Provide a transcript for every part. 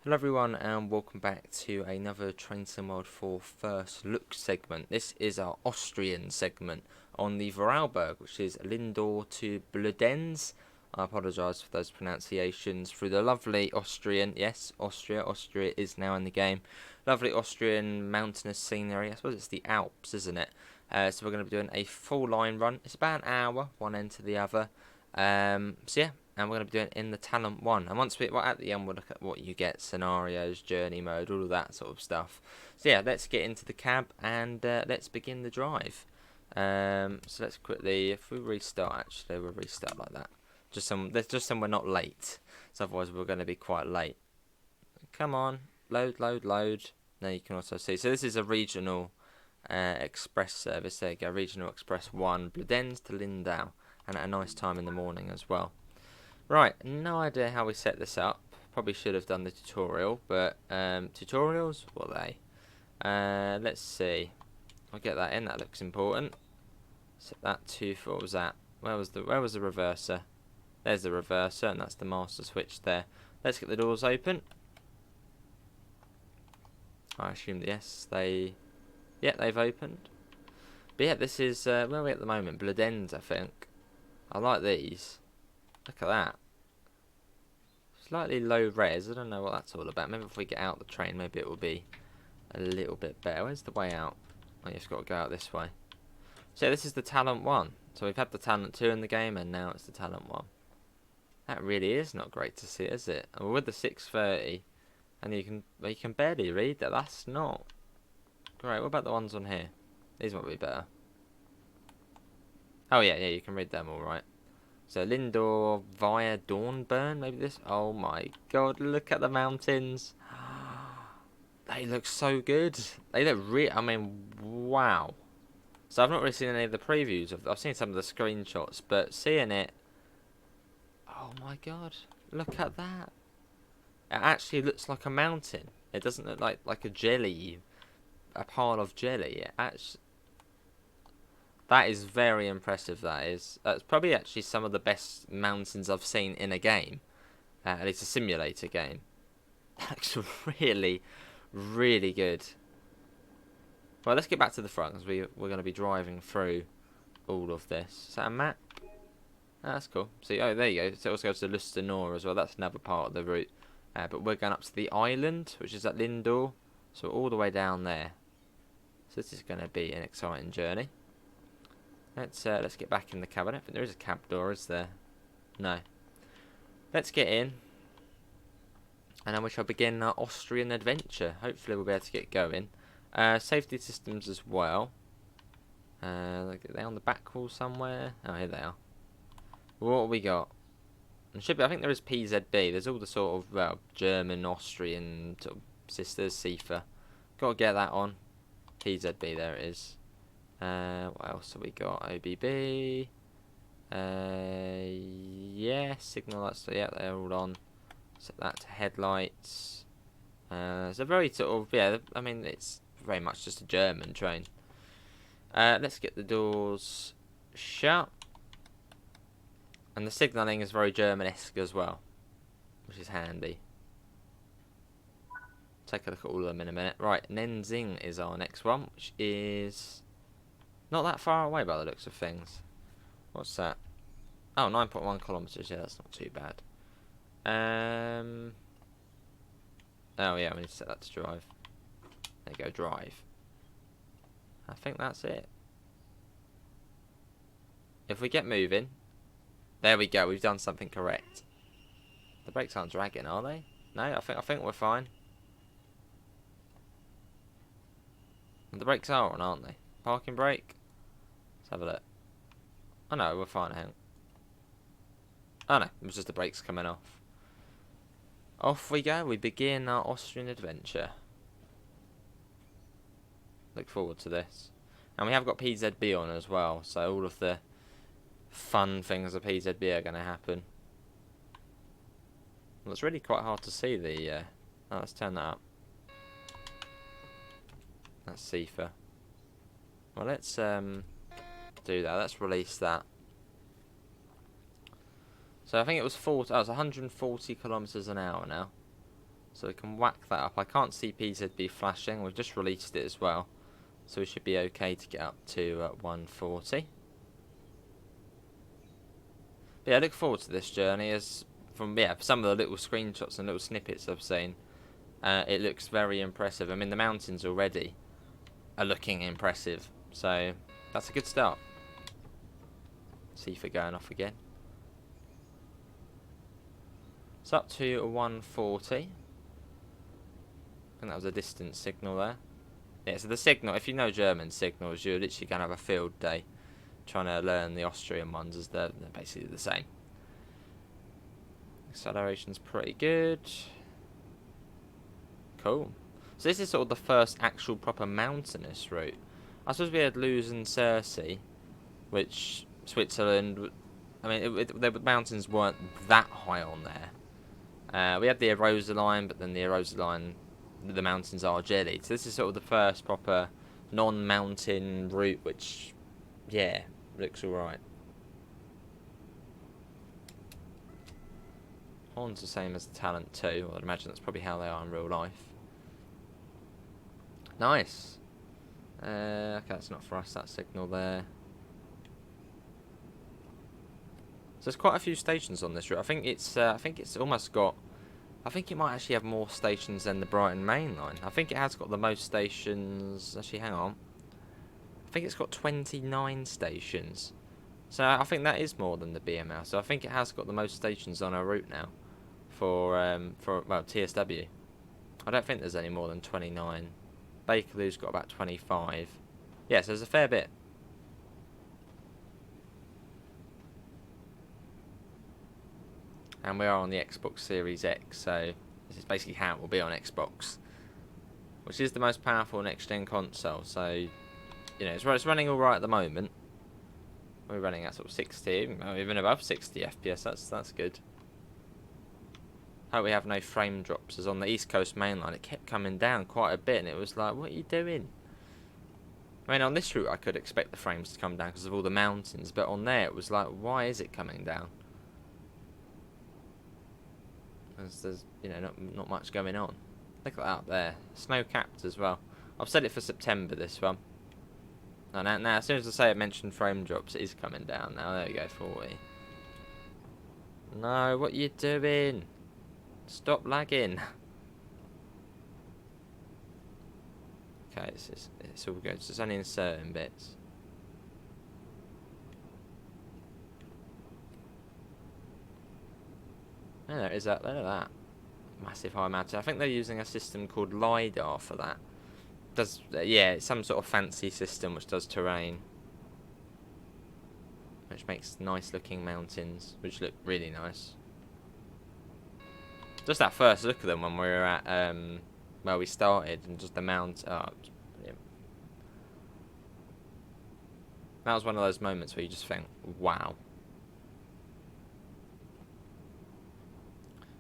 Hello everyone and welcome back to another Train Sim World 4 First Look segment. This is our Austrian segment on the Vorarlberg, which is Lindor to Bludenz. I apologise for those pronunciations through the lovely Austrian, yes, Austria is now in the game. Lovely Austrian mountainous scenery, I suppose it's the Alps, isn't it? So we're going to be doing a full line run. It's about an hour, one end to the other. So yeah. And we're going to be doing it in the Talent 1. And once at the end, we'll look at what you get, scenarios, journey mode, all of that sort of stuff. So yeah, let's get into the cab and let's begin the drive. So let's quickly, if we restart, actually, we'll restart like that. Just so we're not late. So otherwise we're going to be quite late. Come on, load. Now you can also see. So this is a regional express service. There you go, Regional Express 1, Bludenz to Lindau. And at a nice time in the morning as well. Right, no idea how we set this up. Probably should have done the tutorial, but tutorials, what are they? Let's see. I'll get that in. That looks important. Set that to, what was that? Where was the reverser? There's the reverser, and that's the master switch there. Let's get the doors open. I assume that yes, they've opened. But yeah, this is where are we at the moment? Bludenz, I think. I like these. Look at that. Slightly low res. I don't know what that's all about. Maybe if we get out the train, maybe it will be a little bit better. Where's the way out? Oh, you've got to go out this way. So this is the Talent 1. So we've had the Talent 2 in the game, and now it's the Talent 1. That really is not great to see, is it? And we're with the 630, and you can barely read that. That's not great. What about the ones on here? These might be better. Oh yeah, you can read them all right. So Lindor via Dornbirn, maybe this. Oh my god, look at the mountains. They look so good. They look I mean, wow. So I've not really seen any of the previews. I've seen some of the screenshots, but seeing it. Oh my god, look at that. It actually looks like a mountain. It doesn't look like a jelly, a pile of jelly. It actually. That is very impressive, that is. That's probably actually some of the best mountains I've seen in a game. At least a simulator game. That's really, really good. Well, let's get back to the front, because we're going to be driving through all of this. Is that a map? Oh, that's cool. See, oh, there you go. So it also goes to Lustenau as well. That's another part of the route. But we're going up to the island, which is at Lindor. So all the way down there. So this is going to be an exciting journey. Let's get back in the cab. I don't think there is a cab door, is there? No. Let's get in. And then we shall begin our Austrian adventure. Hopefully we'll be able to get going. Safety systems as well. Are they on the back wall somewhere? Oh, here they are. What have we got? I think there is PZB. There's all the sort of German, Austrian sort of sisters, SIFA. Got to get that on. PZB, there it is. What else have we got? OBB. Yeah, signal lights. Yeah, they're all on. Set that to headlights. It's a very sort of, I mean, it's very much just a German train. Let's get the doors shut. And the signalling is very German-esque as well, which is handy. Take a look at all of them in a minute. Right, Nenzing is our next one, which is not that far away by the looks of things. What's that? Oh, 9.1 kilometres. Yeah, that's not too bad. Oh, yeah, we need to set that to drive. There you go, drive. I think that's it. If we get moving. There we go, we've done something correct. The brakes aren't dragging, are they? No, I think we're fine. And the brakes are on, aren't they? Parking brake. Let's have a look. Oh no, we're fine, I think. Oh no, it was just the brakes coming off. Off we go, we begin our Austrian adventure. Look forward to this. And we have got PZB on as well, so all of the fun things of PZB are going to happen. Well, it's really quite hard to see the... oh, let's turn that up. That's SIFA. Well, let's do that. Let's release that. So I think it was 140 kilometers an hour now. So we can whack that up. I can't see PZB flashing. We've just released it as well. So we should be okay to get up to 140. But yeah, I look forward to this journey as from some of the little screenshots and little snippets I've seen. It looks very impressive. I mean, the mountains already are looking impressive. So that's a good start. See if we're going off again. It's up to 140. I think that was a distance signal there. Yeah, so the signal, if you know German signals, you're literally going to have a field day trying to learn the Austrian ones, as they're basically the same. Acceleration's pretty good. Cool. So this is sort of the first actual proper mountainous route. I suppose we had Luz and Cersei, which Switzerland, I mean, the mountains weren't that high on there. We had the Arosa line, but then the Arosa line, the mountains are jelly. So this is sort of the first proper non-mountain route, which, yeah, looks alright. Horn's the same as the Talent 2. I'd imagine that's probably how they are in real life. Nice. Okay, that's not for us, that signal there. So there's quite a few stations on this route. I think it's almost got... I think it might actually have more stations than the Brighton Main Line. I think it has got the most stations... Actually, hang on. I think it's got 29 stations. So I think that is more than the BML. So I think it has got the most stations on our route now. For well, TSW. I don't think there's any more than 29. Bakerloo's got about 25. Yeah, so there's a fair bit. And we are on the Xbox Series X, so this is basically how it will be on Xbox, which is the most powerful next-gen console. So, you know, it's running all right at the moment. We're running at sort of 60, even above 60 FPS. That's good. Hope we have no frame drops, as on the East Coast mainline it kept coming down quite a bit, and it was like, what are you doing? I mean, on this route I could expect the frames to come down because of all the mountains, but on there it was like, why is it coming down? There's you know, not much going on. Look at that up there, snow capped as well. I've set it for September, this one. Oh, now as soon as I mentioned frame drops, it is coming down now. There we go, 40. No, what are you doing? Stop lagging. Okay, it's all good. It's only in certain bits. Oh, there it is. Look at that. Massive high mountain. I think they're using a system called LiDAR for that. Yeah, it's some sort of fancy system which does terrain. Which makes nice looking mountains, which look really nice. Just that first look at them when we were at where we started, and just the mount. Oh, brilliant. That was one of those moments where you just think, wow.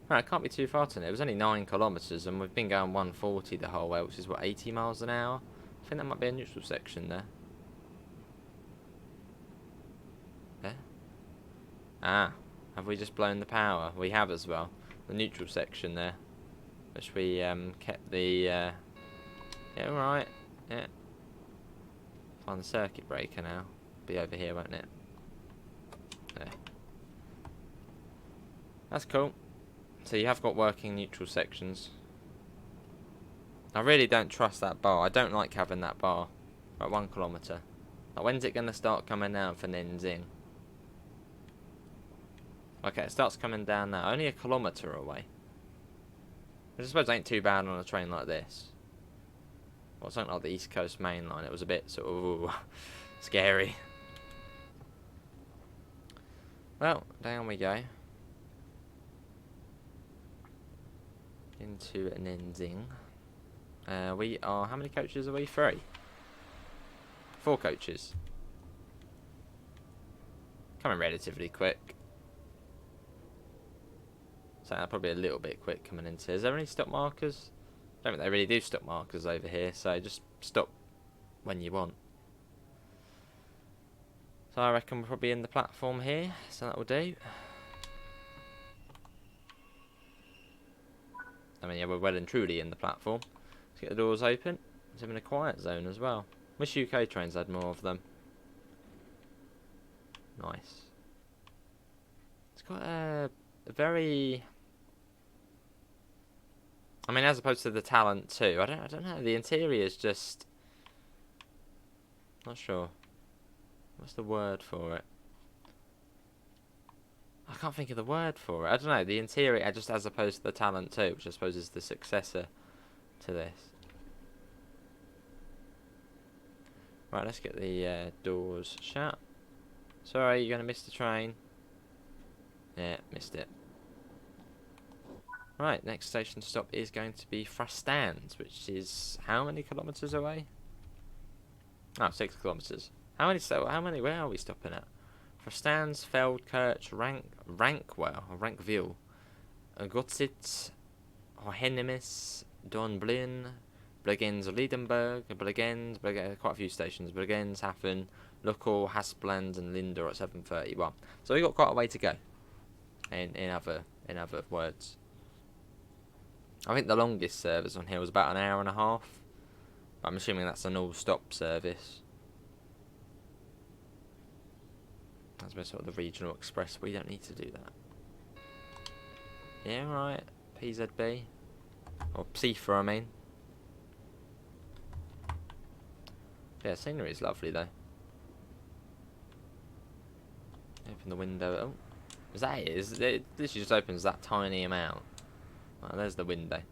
Right, it can't be too far to it. It was only 9 kilometres, and we've been going 140 the whole way, which is what, 80 miles an hour? I think that might be a neutral section there. There? Ah, have we just blown the power? We have as well. The neutral section there, which we kept the yeah, alright, yeah. Find the circuit breaker now. Be over here, won't it? There. That's cool. So you have got working neutral sections. I really don't trust that bar. I don't like having that bar. Right, 1 kilometre. Like, when's it going to start coming down for Ninzing? Okay, it starts coming down now. Only 1 kilometre away. Which I suppose ain't too bad on a train like this. Well, something like the East Coast Main Line. It was a bit sort of ooh, scary. Well, down we go. Into Nenzing. We are... How many coaches are we? 3. 4 coaches. Coming relatively quick. So probably a little bit quick coming into. Is there any stop markers? I don't think they really do stop markers over here, so just stop when you want. So I reckon we're probably in the platform here, so that will do. I mean, yeah, we're well and truly in the platform. Let's get the doors open. It's in a quiet zone as well. Wish UK trains had more of them. Nice. It's got a very... I mean, as opposed to the Talent 2, I don't know. The interior is just... Not sure. What's the word for it? I can't think of the word for it. I don't know. The interior, just as opposed to the Talent 2, which I suppose is the successor to this. Right, let's get the doors shut. Sorry, you're going to miss the train. Yeah, missed it. Right, next station stop is going to be Frastanz, which is how many kilometres away? Oh, 6 kilometres. How many, where are we stopping at? Frastanz, Feldkirch, Rankville, Gotzit, Hohenemis, Dornblin, Bregenz, Liedenberg, Bregenz, quite a few stations. Bregenz, Hafen, Luckel, Haspland, and Lindor at 7:31. So we've got quite a way to go. In other words, I think the longest service on here was about an hour and a half. But I'm assuming that's an all-stop service. That's been sort of the regional express. We don't need to do that. Yeah, right. PZB. Or PZFA, I mean. Yeah, scenery is lovely, though. Open the window. Oh, is that it? It literally just opens that tiny amount. Oh, there's the window.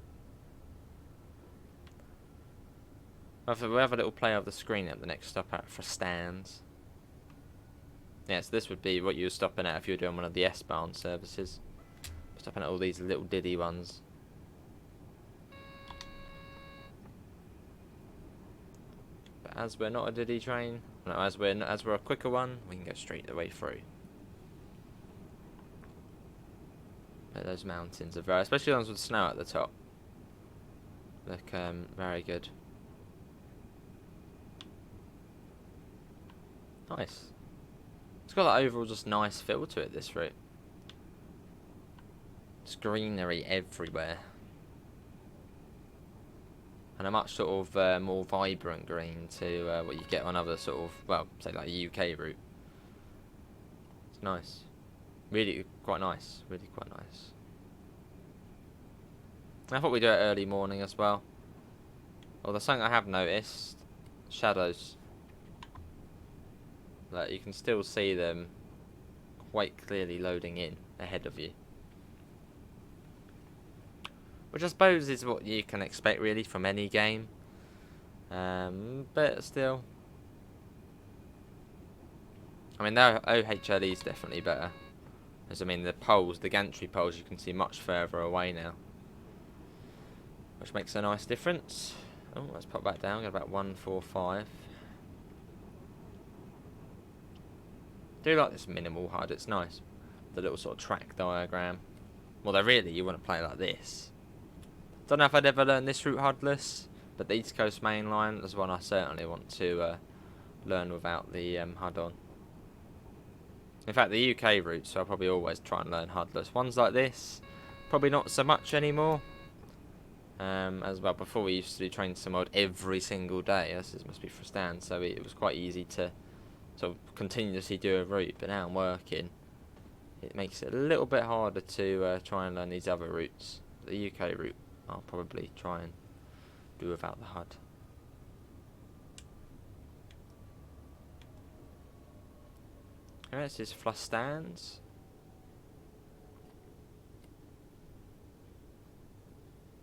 We'll have a little play of the screen at the next stop at Frastanz. Yeah, so this would be what you were stopping at if you were doing one of the S-bound services. Stopping at all these little diddy ones. But as we're not a diddy train, no, as we're a quicker one, we can go straight the way through. But those mountains are very, especially the ones with snow at the top, look very good. Nice. It's got that overall just nice feel to it, this route. Just greenery everywhere. And a much sort of more vibrant green to what you get on other sort of, well, say like a UK route. It's nice. Really quite nice. Really quite nice. I thought we'd do it early morning as well. Although something I have noticed, shadows. Like you can still see them quite clearly loading in ahead of you. Which I suppose is what you can expect really from any game. But still. I mean, the OHLE is definitely better. As I mean, the poles, the gantry poles, you can see much further away now. Which makes a nice difference. Oh, let's pop that down, get about 145. Do like this minimal HUD, it's nice. The little sort of track diagram. Well, really, you want to play like this. Don't know if I'd ever learn this route HUDless, but the East Coast Main Line is one I certainly want to learn without the HUD on. In fact, the UK routes, I'll probably always try and learn HUDless. Ones like this, probably not so much anymore. As well, before we used to do train sim mode every single day. This must be for Stan, so it was quite easy to sort of continuously do a route. But now I'm working, it makes it a little bit harder to try and learn these other routes. The UK route, I'll probably try and do without the HUD. Alright, this is Frastanz.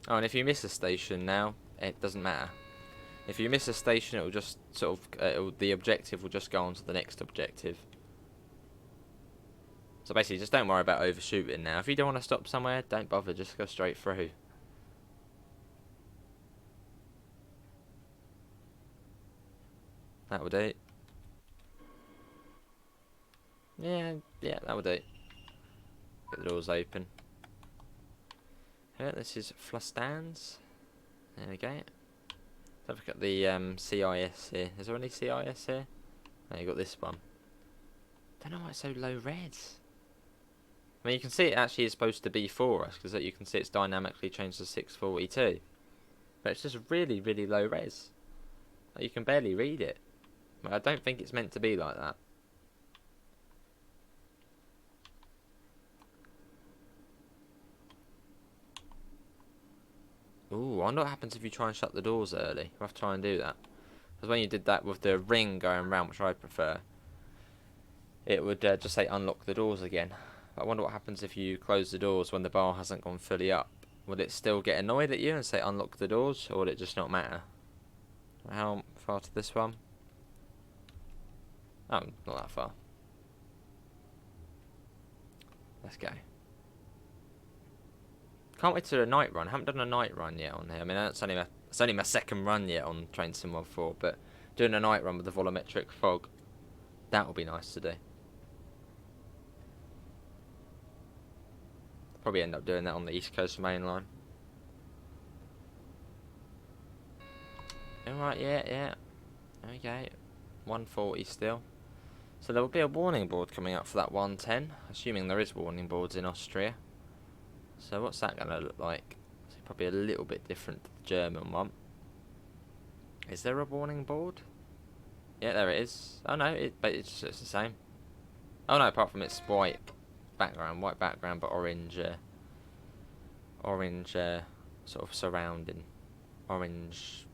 Oh, and if you miss a station now, it doesn't matter. If you miss a station, it will just sort of the objective will just go on to the next objective. So basically, just don't worry about overshooting now. If you don't want to stop somewhere, don't bother. Just go straight through. That will do. Yeah, that will do. Get the doors open. Yeah, this is Frastanz. There we go. Don't forget the CIS here. Is there any CIS here? No, you got this one. Don't know why it's so low res. I mean, you can see it actually is supposed to be for us, because you can see it's dynamically changed to 642. But it's just really, really low res. Like, you can barely read it. But I don't think it's meant to be like that. Ooh, I wonder what happens if you try and shut the doors early. We'll have to try and do that. Because when you did that with the ring going round, which I prefer, it would just say unlock the doors again. I wonder what happens if you close the doors when the bar hasn't gone fully up. Would it still get annoyed at you and say unlock the doors, or would it just not matter? How far to this one? Oh, not that far. Let's go. Can't wait to do a night run. I haven't done a night run yet on here. I mean, it's only my second run yet on Train Sim 1.4, but doing a night run with the volumetric fog, that will be nice to do. Probably end up doing that on the East Coast main line. Alright, yeah. There we go. 140 still. So there will be a warning board coming up for that 110, assuming there is warning boards in Austria. So what's that going to look like? It's probably a little bit different to the German one. Is there a warning board? Yeah, there it is. Oh no, but it's the same. Oh no, apart from it's white background, but orange, sort of surrounding, orange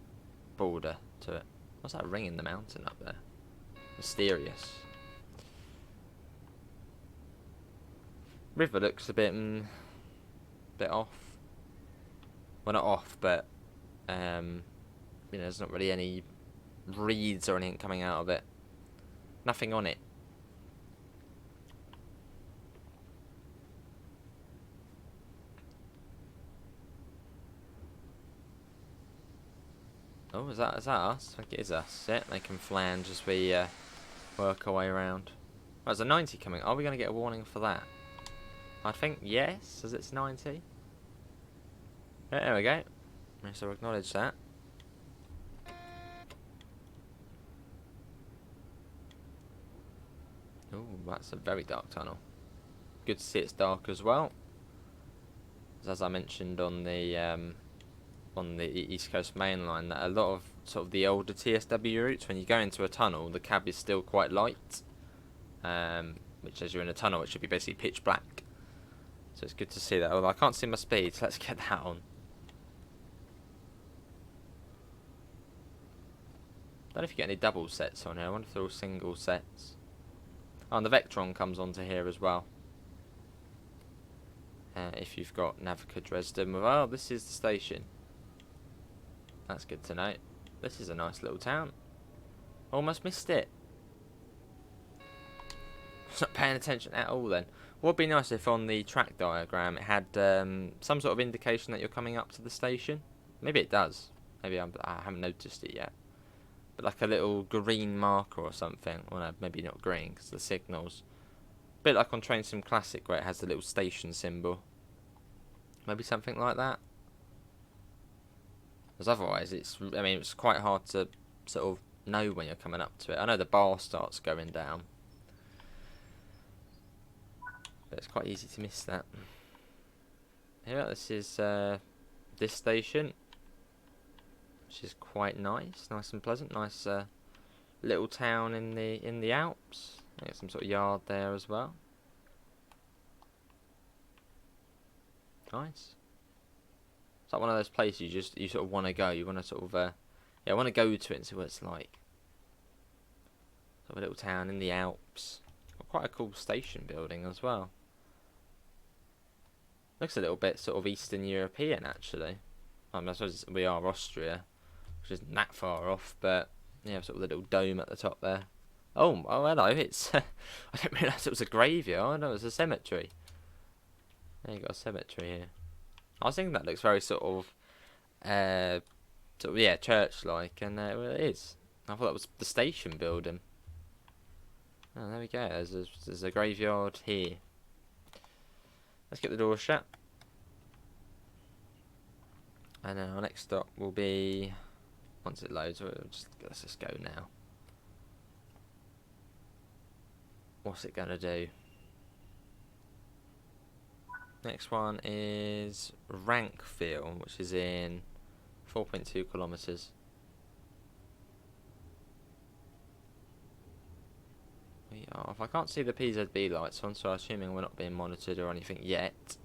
border to it. What's that ring in the mountain up there? Mysterious. River looks a bit off. Well, not off, but there's not really any reeds or anything coming out of it. Nothing on it. Oh, is that us? I think it is us. Yeah, making flange as we work our way around. Oh, there's a 90 coming. Are we going to get a warning for that? I think yes, as it's 90. Yeah, there we go. So acknowledge that. Oh, that's a very dark tunnel. Good to see it's dark as well. As I mentioned on the East Coast main line, that a lot of sort of the older TSW routes, when you go into a tunnel, the cab is still quite light. Which as you're in a tunnel, it should be basically pitch black. So it's good to see that. Although I can't see my speed, so let's get that on. I don't know if you get any double sets on here. I wonder if they're all single sets. Oh, and the Vectron comes onto here as well. If you've got Navica Dresden. Oh, this is the station. That's good to know. This is a nice little town. Almost missed it. Not paying attention at all then. What would be nice if on the track diagram it had some sort of indication that you're coming up to the station. Maybe it does. Maybe I haven't noticed it yet. But like a little green marker or something. Well, no, maybe not green because the signal's a bit like on Train Sim Classic where it has the little station symbol. Maybe something like that. Because otherwise, it's quite hard to sort of know when you're coming up to it. I know the bar starts going down, but it's quite easy to miss that. Here, this is this station, which is quite nice and pleasant. Nice little town in the Alps. There's some sort of yard there as well. Nice. It's like one of those places you sort of want to go. You want to sort of I want to go to it and see what it's like. Sort of a little town in the Alps. Got quite a cool station building as well. Looks a little bit sort of Eastern European actually. I suppose we are Austria, which isn't that far off, but yeah, sort of the little dome at the top there. Oh hello, it's I didn't realise it was a graveyard. No, it was a cemetery. Yeah, you got a cemetery here. I was thinking that looks very sort of church-like, and well, it is. I thought that was the station building. Oh, there we go. There's a graveyard here. Let's get the door shut. And then our next stop will be, once it loads, let's just go now. What's it gonna do? Next one is Rankville, which is in 4.2 kilometres. We are. If I can't see the PZB lights on, so I'm assuming we're not being monitored or anything yet.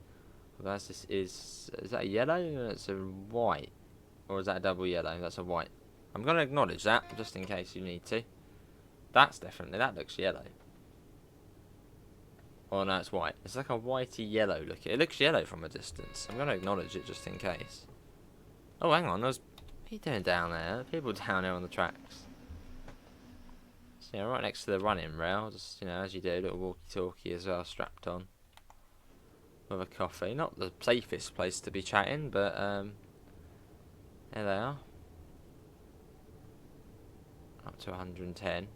That's this is that a yellow? It's a white, or is that a double yellow? That's a white. I'm going to acknowledge that just in case you need to. That looks yellow. Oh no, it's white. It's like a whitey yellow look. It looks yellow from a distance. I'm going to acknowledge it just in case. Oh, hang on. What are you doing down there? People down there on the tracks. So, yeah, right next to the running rail. Just, as you do, a little walkie-talkie as well, strapped on. With a coffee. Not the safest place to be chatting, but, there they are. Up to 110.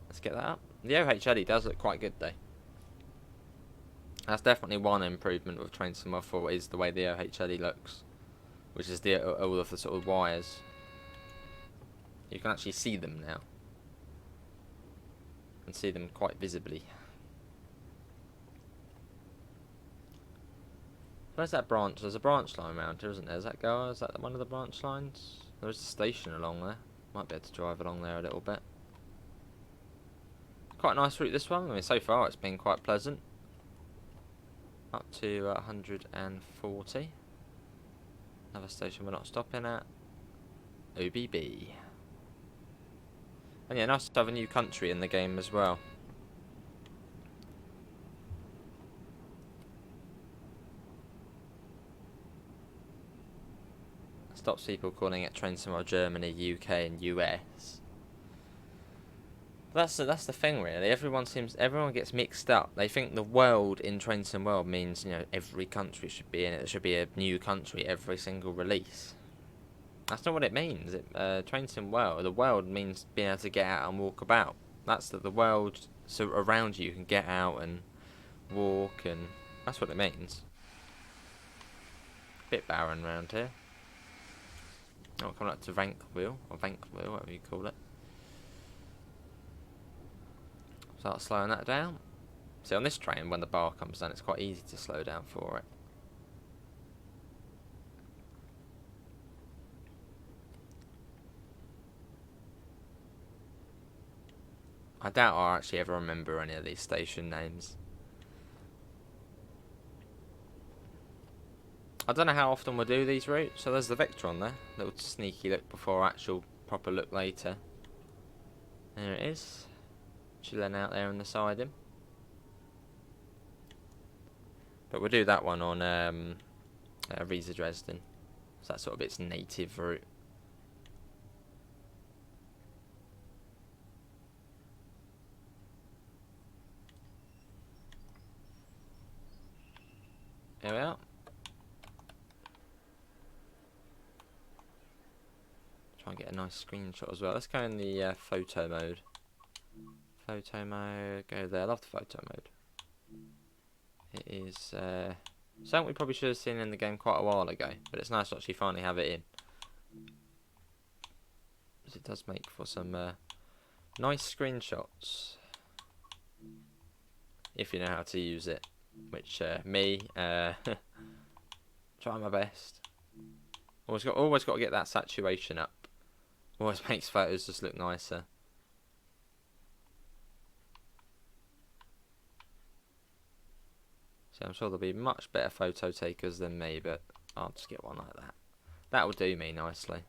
Let's get that up. The OHLE does look quite good, though. That's definitely one improvement with Train Sim World 4 is the way the OHLE looks. Which is all of the sort of wires. You can actually see them now. And see them quite visibly. Where's that branch? There's a branch line around here, isn't there? Is that one of the branch lines? There's a station along there. Might be able to drive along there a little bit. Quite a nice route, this one. I mean, so far it's been quite pleasant. Up to 140. Another station we're not stopping at. OBB. And yeah, nice to have a new country in the game as well. Stops people calling it Train Sim World Germany, UK and US. That's the thing, really. Everyone gets mixed up. They think the world in Train Sim World means every country should be in it. There should be a new country every single release. That's not what it means. Train Sim World, the world means being able to get out and walk about. That's the world. So around you can get out and walk, and that's what it means. Bit barren around here. Oh, coming up to Rankville or Vankville, whatever you call it. Start slowing that down. See, on this train, when the bar comes down, it's quite easy to slow down for it. I doubt I'll actually ever remember any of these station names. I don't know how often we'll do these routes. So there's the Vectron there. Little sneaky look before actual proper look later. There it is. Chilling out there on the siding. But we'll do that one on Riesa Dresden. So that's sort of its native route. Here we are. Try and get a nice screenshot as well. Let's go in the photo mode. Photo mode, go there. I love the photo mode. It is something we probably should have seen in the game quite a while ago, but it's nice to actually finally have it in. Because it does make for some nice screenshots. If you know how to use it. Which, me, try my best. Always got to get that saturation up. Always makes photos just look nicer. So I'm sure there'll be much better photo takers than me, but I'll just get one like that. That will do me nicely.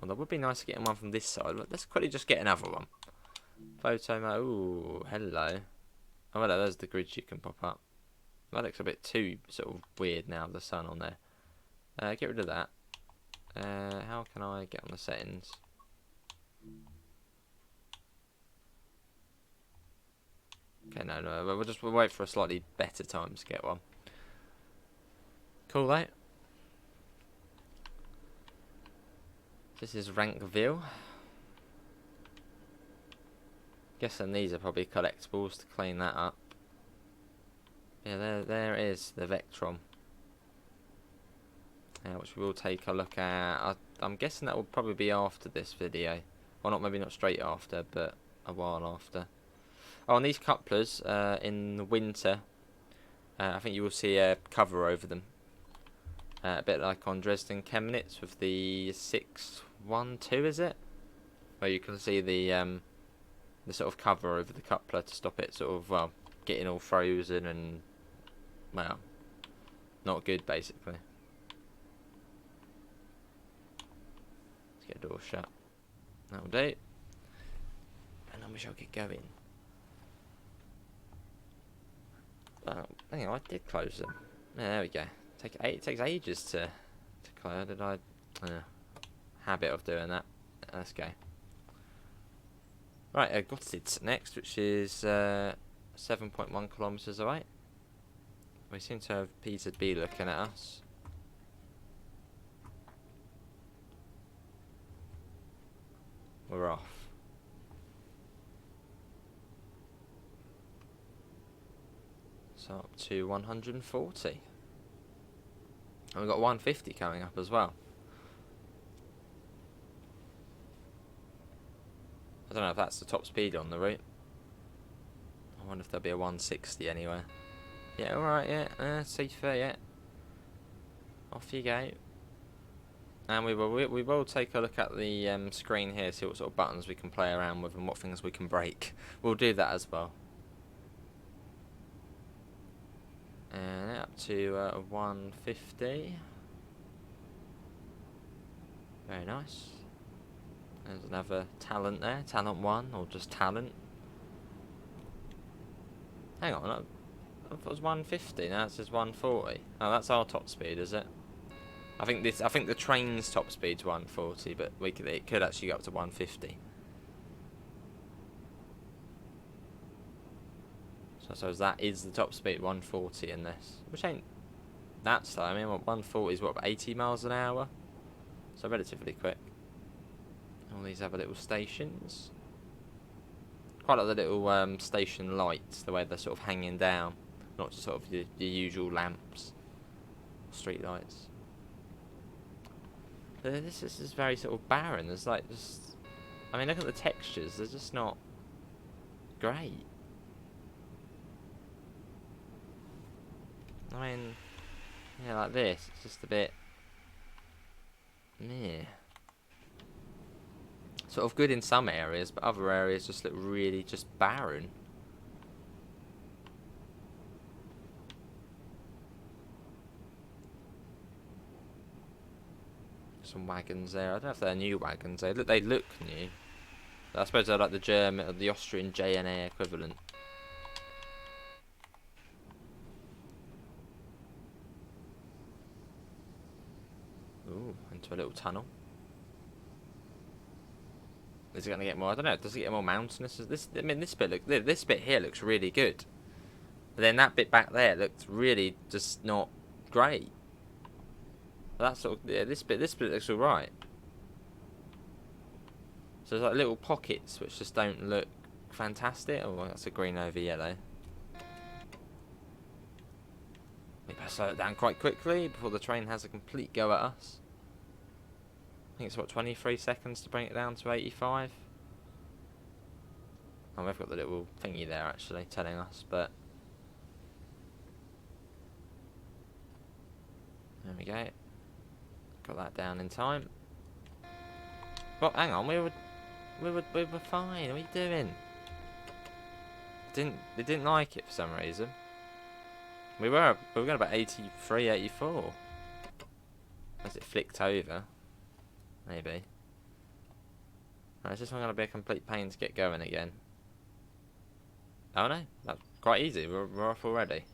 Well, that would be nice to get one from this side. Let's quickly just get another one. Photo mode. Ooh, hello. Oh, well, there's the grid you can pop up. That looks a bit too sort of weird now, the sun on there. Get rid of that. How can I get on the settings? Okay, no, we'll wait for a slightly better time to get one. Cool, right? This is Rankville. Guessing these are probably collectibles to clean that up. Yeah, there is the Vectron. Which we will take a look at. I'm guessing that will probably be after this video. Well, maybe not straight after, but a while after. Oh, and these couplers, in the winter, I think you will see a cover over them. A bit like on Dresden Chemnitz with the 612, is it? Where you can see the sort of cover over the coupler to stop it sort of, well, getting all frozen and, well, not good basically. Let's get the door shut. That'll do. And then we shall get going. Hang on, I did close them. Yeah, there we go. It takes ages to close. Did I? Habit of doing that. Let's go. Right, Gotthard's next, which is 7.1 kilometres away. We seem to have P2B looking at us. We're off. So up to 140. And we've got 150 coming up as well. I don't know if that's the top speed on the route. I wonder if there'll be a 160 anywhere. Yeah, alright, yeah. Safer, yeah. Off you go. And we will take a look at the screen here, see what sort of buttons we can play around with and what things we can break. We'll do that as well. And up to 150. Very nice. There's another talent there. Talent 1, or just talent. Hang on, I thought it was 150, now it says 140. Oh, that's our top speed, is it? I think the train's top speed's 140, but it could actually go up to 150. So I suppose that is the top speed, 140 in this. Which ain't that slow. I mean, 140 is what, 80 miles an hour? So relatively quick. All these other little stations. Quite like the little station lights, the way they're sort of hanging down. Not just sort of your usual lamps. Street lights. But this is very sort of barren. There's like just... I mean, look at the textures. They're just not great. I mean, yeah, like this. It's just a bit... meh. Sort of good in some areas, but other areas just look really just barren. Some wagons there. I don't know if they're new wagons. They look new. I suppose they're like the German or the Austrian JNA equivalent. Ooh, into a little tunnel. Is it going to get more? I don't know. Does it get more mountainous? I mean, this bit here looks really good. But then that bit back there looks really just not great. But that's sort of, yeah, this bit looks alright. So there's like little pockets which just don't look fantastic. Oh, that's a green over yellow. We better slow it down quite quickly before the train has a complete go at us. I think it's what, 23 seconds to bring it down to 85. Oh, we've got the little thingy there actually telling us, but there we go. Got that down in time. Well, hang on, we were fine. What are you doing? They didn't like it for some reason. We were going about 83, 84. As it flicked over. Maybe. It's just going to be a complete pain to get going again. Oh no, that's quite easy. We're off already.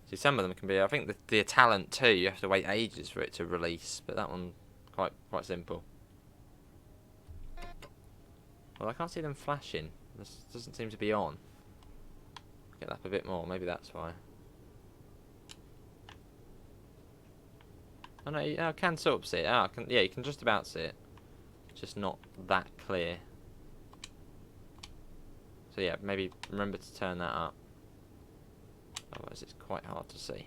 See, some of them can be. I think the Talent 2, you have to wait ages for it to release, but that one quite simple. Well, I can't see them flashing. This doesn't seem to be on. Get up a bit more. Maybe that's why. Oh no, I can sort of see it. Yeah, you can just about see it. It's just not that clear. So yeah, maybe remember to turn that up. Otherwise it's quite hard to see.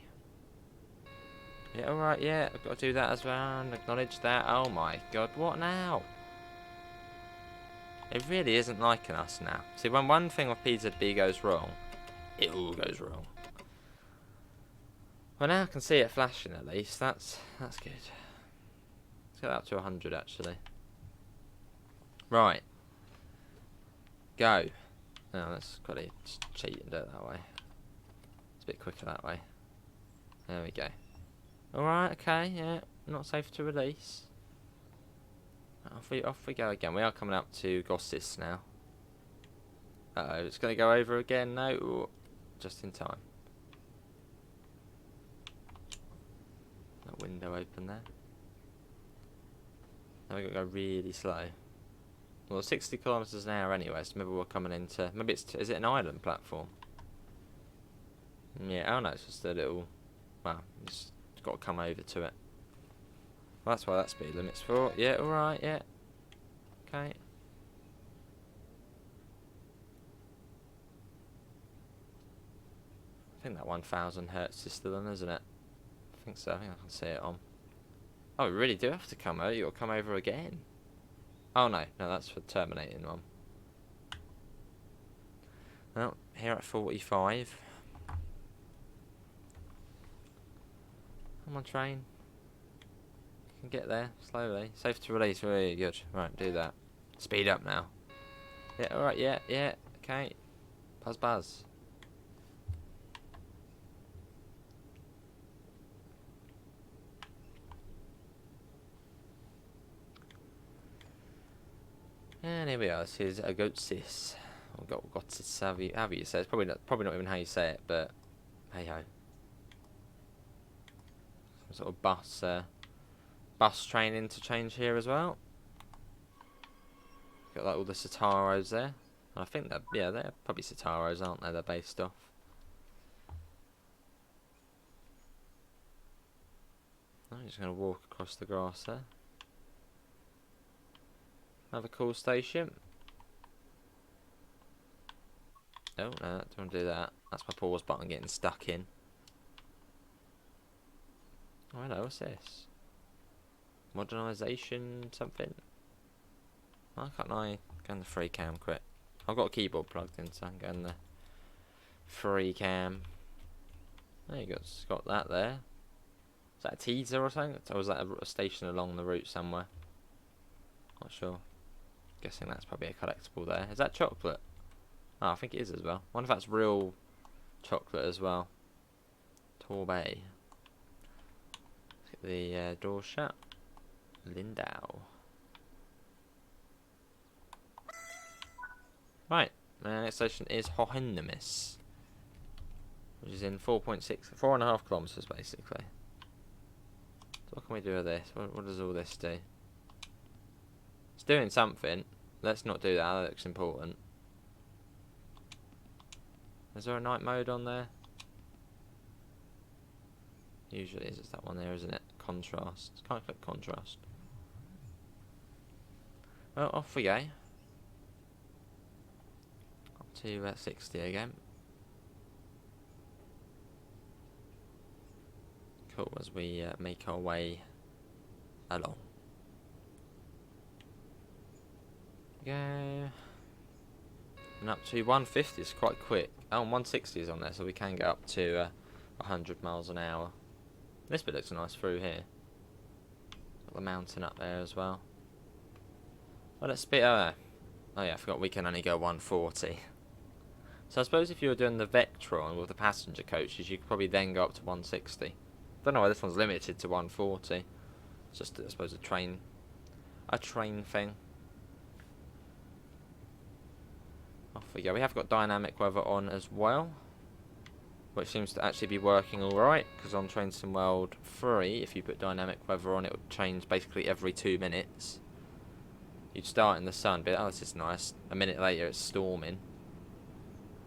Yeah, alright, yeah, I've got to do that as well and acknowledge that. Oh my god, what now? It really isn't liking us now. See, when one thing with PZB goes wrong, it all goes wrong. Well, now I can see it flashing at least. That's good. Let's get that up to 100 actually. Right. Go. No, that's quickly cheat and do it that way. It's a bit quicker that way. There we go. Alright, okay, yeah. Not safe to release. Off we go again. We are coming up to Gossis now. Uh-oh, it's going to go over again. No, ooh, just in time. That window open there. Now we've got to go really slow. Well, 60 kilometers an hour anyway, so maybe we're coming into... Maybe it's... Is it an island platform? Yeah, oh no, it's just a little... Well, you just got to come over to it. Well, that's why that speed limit's for. Yeah, alright, yeah. Okay. I think that 1000 hertz is still on, isn't it? I think so, I think I can see it on. Oh, we really do have to come over. You'll come over again. Oh no, that's for terminating one. Well, here at 45. Come on, train. You can get there slowly. Safe to release, really good. Right, do that. Speed up now. Yeah, alright, yeah, okay. Buzz. And here we are. This is a Gotsis. Or Gotsis, however you say it. It's probably not even how you say it, but hey ho. Some sort of bus train interchange here as well. Got like all the Citaros there. I think that they're probably Citaros, aren't they? They're based off. I'm just gonna walk across the grass there. Another cool station. Oh, no, don't want to do that. That's my pause button getting stuck in. Oh, hello, what's this? Modernisation something? Why can't I go in the free cam quick? I've got a keyboard plugged in, so I can go in the free cam. There you go, it's got that there. Is that a teaser or something? Or was that a station along the route somewhere? Not sure. Guessing that's probably a collectible there. Is that chocolate? Oh, I think it is as well. I wonder if that's real chocolate as well. Torbay. Let's get the door shut. Lindau. Right, next station is Mountainous, which is in 4.5 kilometers basically. So what can we do with this? What does all this do? It's doing something. Let's not do that. That looks important. Is there a night mode on there? Usually it's that one there, isn't it? Contrast. Can't click contrast. Well, off we go. Up to 60 again. Cool, as we make our way along. Go. And up to 150 is quite quick. Oh, and 160 is on there, so we can get up to 100 miles an hour. This bit looks nice through here. Got the mountain up there as well. Well, let's speed. Oh yeah, I forgot we can only go 140. So I suppose if you were doing the Vectron with the passenger coaches, you could probably then go up to 160. Don't know why this one's limited to 140. It's just, I suppose, a train thing. Off we go. We have got dynamic weather on as well, which seems to actually be working alright, because on Train Sim World 3, if you put dynamic weather on, it would change basically every 2 minutes. You'd start in the sun, but oh, this is nice. A minute later it's storming,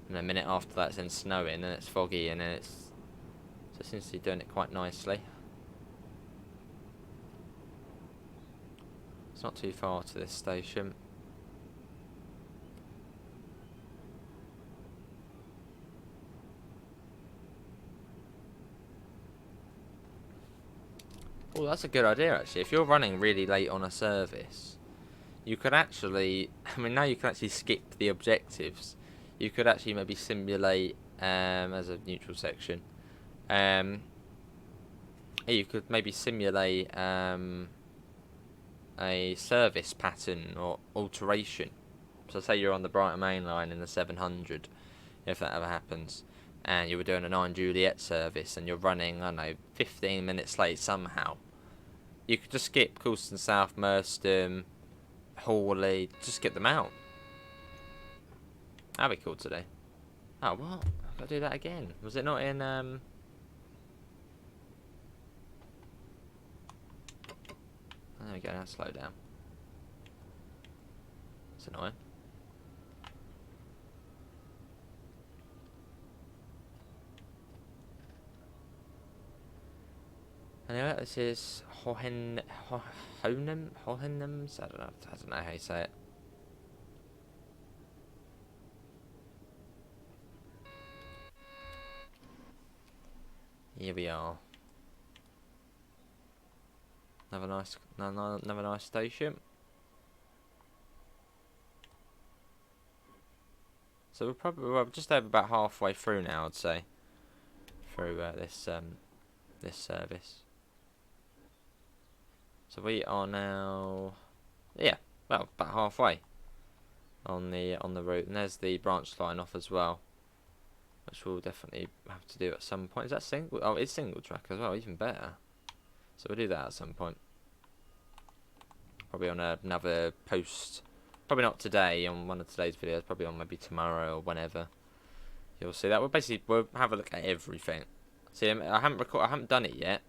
and a minute after that it's then snowing, and it's foggy, and then it's... So it seems to be doing it quite nicely. It's not too far to this station. Oh, that's a good idea actually. If you're running really late on a service, You could actually, I mean, now you can actually skip the objectives. You could actually maybe simulate as a neutral section. Yeah, you could maybe simulate a service pattern or alteration. So say you're on the Brighton Main Line in the 700, if that ever happens, and you were doing a 9 Juliet service and you're running, I don't know, 15 minutes late somehow. You could just skip Coulston South, Merstham, Hawley, just skip them out. That'd be cool today. Oh, what? I've got to do that again. Was it not in, There we go, now slow down. It's annoying. Anyway, this is Hohenhems? I don't know how you say it. Here we are. Another nice station. So we're just over about halfway through now, I'd say, through this service. So we are now, yeah, well, about halfway on the route, and there's the branch line off as well, which we'll definitely have to do at some point. Is that single? Oh, it's single track as well, even better. So we'll do that at some point. Probably on another post. Probably not today on one of today's videos. Probably on maybe tomorrow or whenever. You'll see that. We'll have a look at everything. See, I haven't done it yet,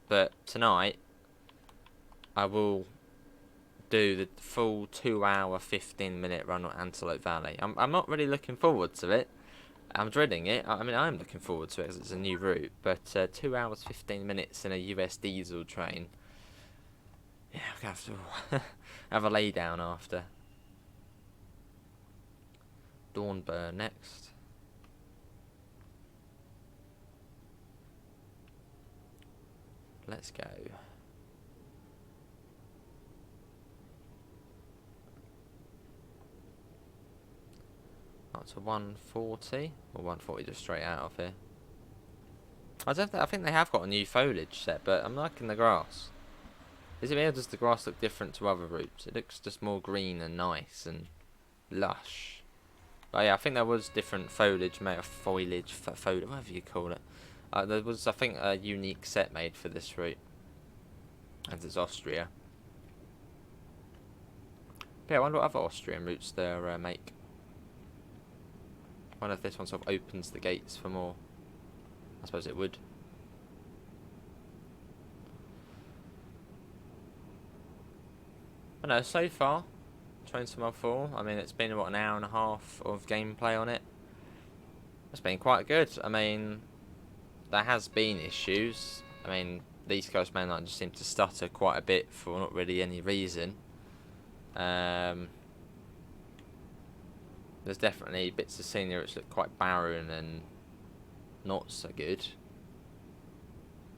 but tonight I will do the full 2-hour, 15-minute run on Antelope Valley. I'm not really looking forward to it. I'm dreading it. I mean, I'm looking forward to it because it's a new route. But 2 hours, 15 minutes in a US diesel train. Yeah, I'm going to have to have a lay down after. Dornbirn next. Let's go. Up to 140 or 140 just straight out of here. I think they have got a new foliage set, but I'm liking the grass. Is it me or does the grass look different to other routes? It looks just more green and nice and lush. But yeah, I think there was different foliage, whatever you call it. There was, I think, a unique set made for this route, as it's Austria. But yeah, I wonder what other Austrian routes they make. I wonder if this one sort of opens the gates for more. I suppose it would. But no, so far, Train Sim 4, I mean, it's been, what, an hour and a half of gameplay on it. It's been quite good. I mean, there has been issues. I mean, the East Coast Main Line just seemed to stutter quite a bit for not really any reason. There's definitely bits of scenery which look quite barren and not so good.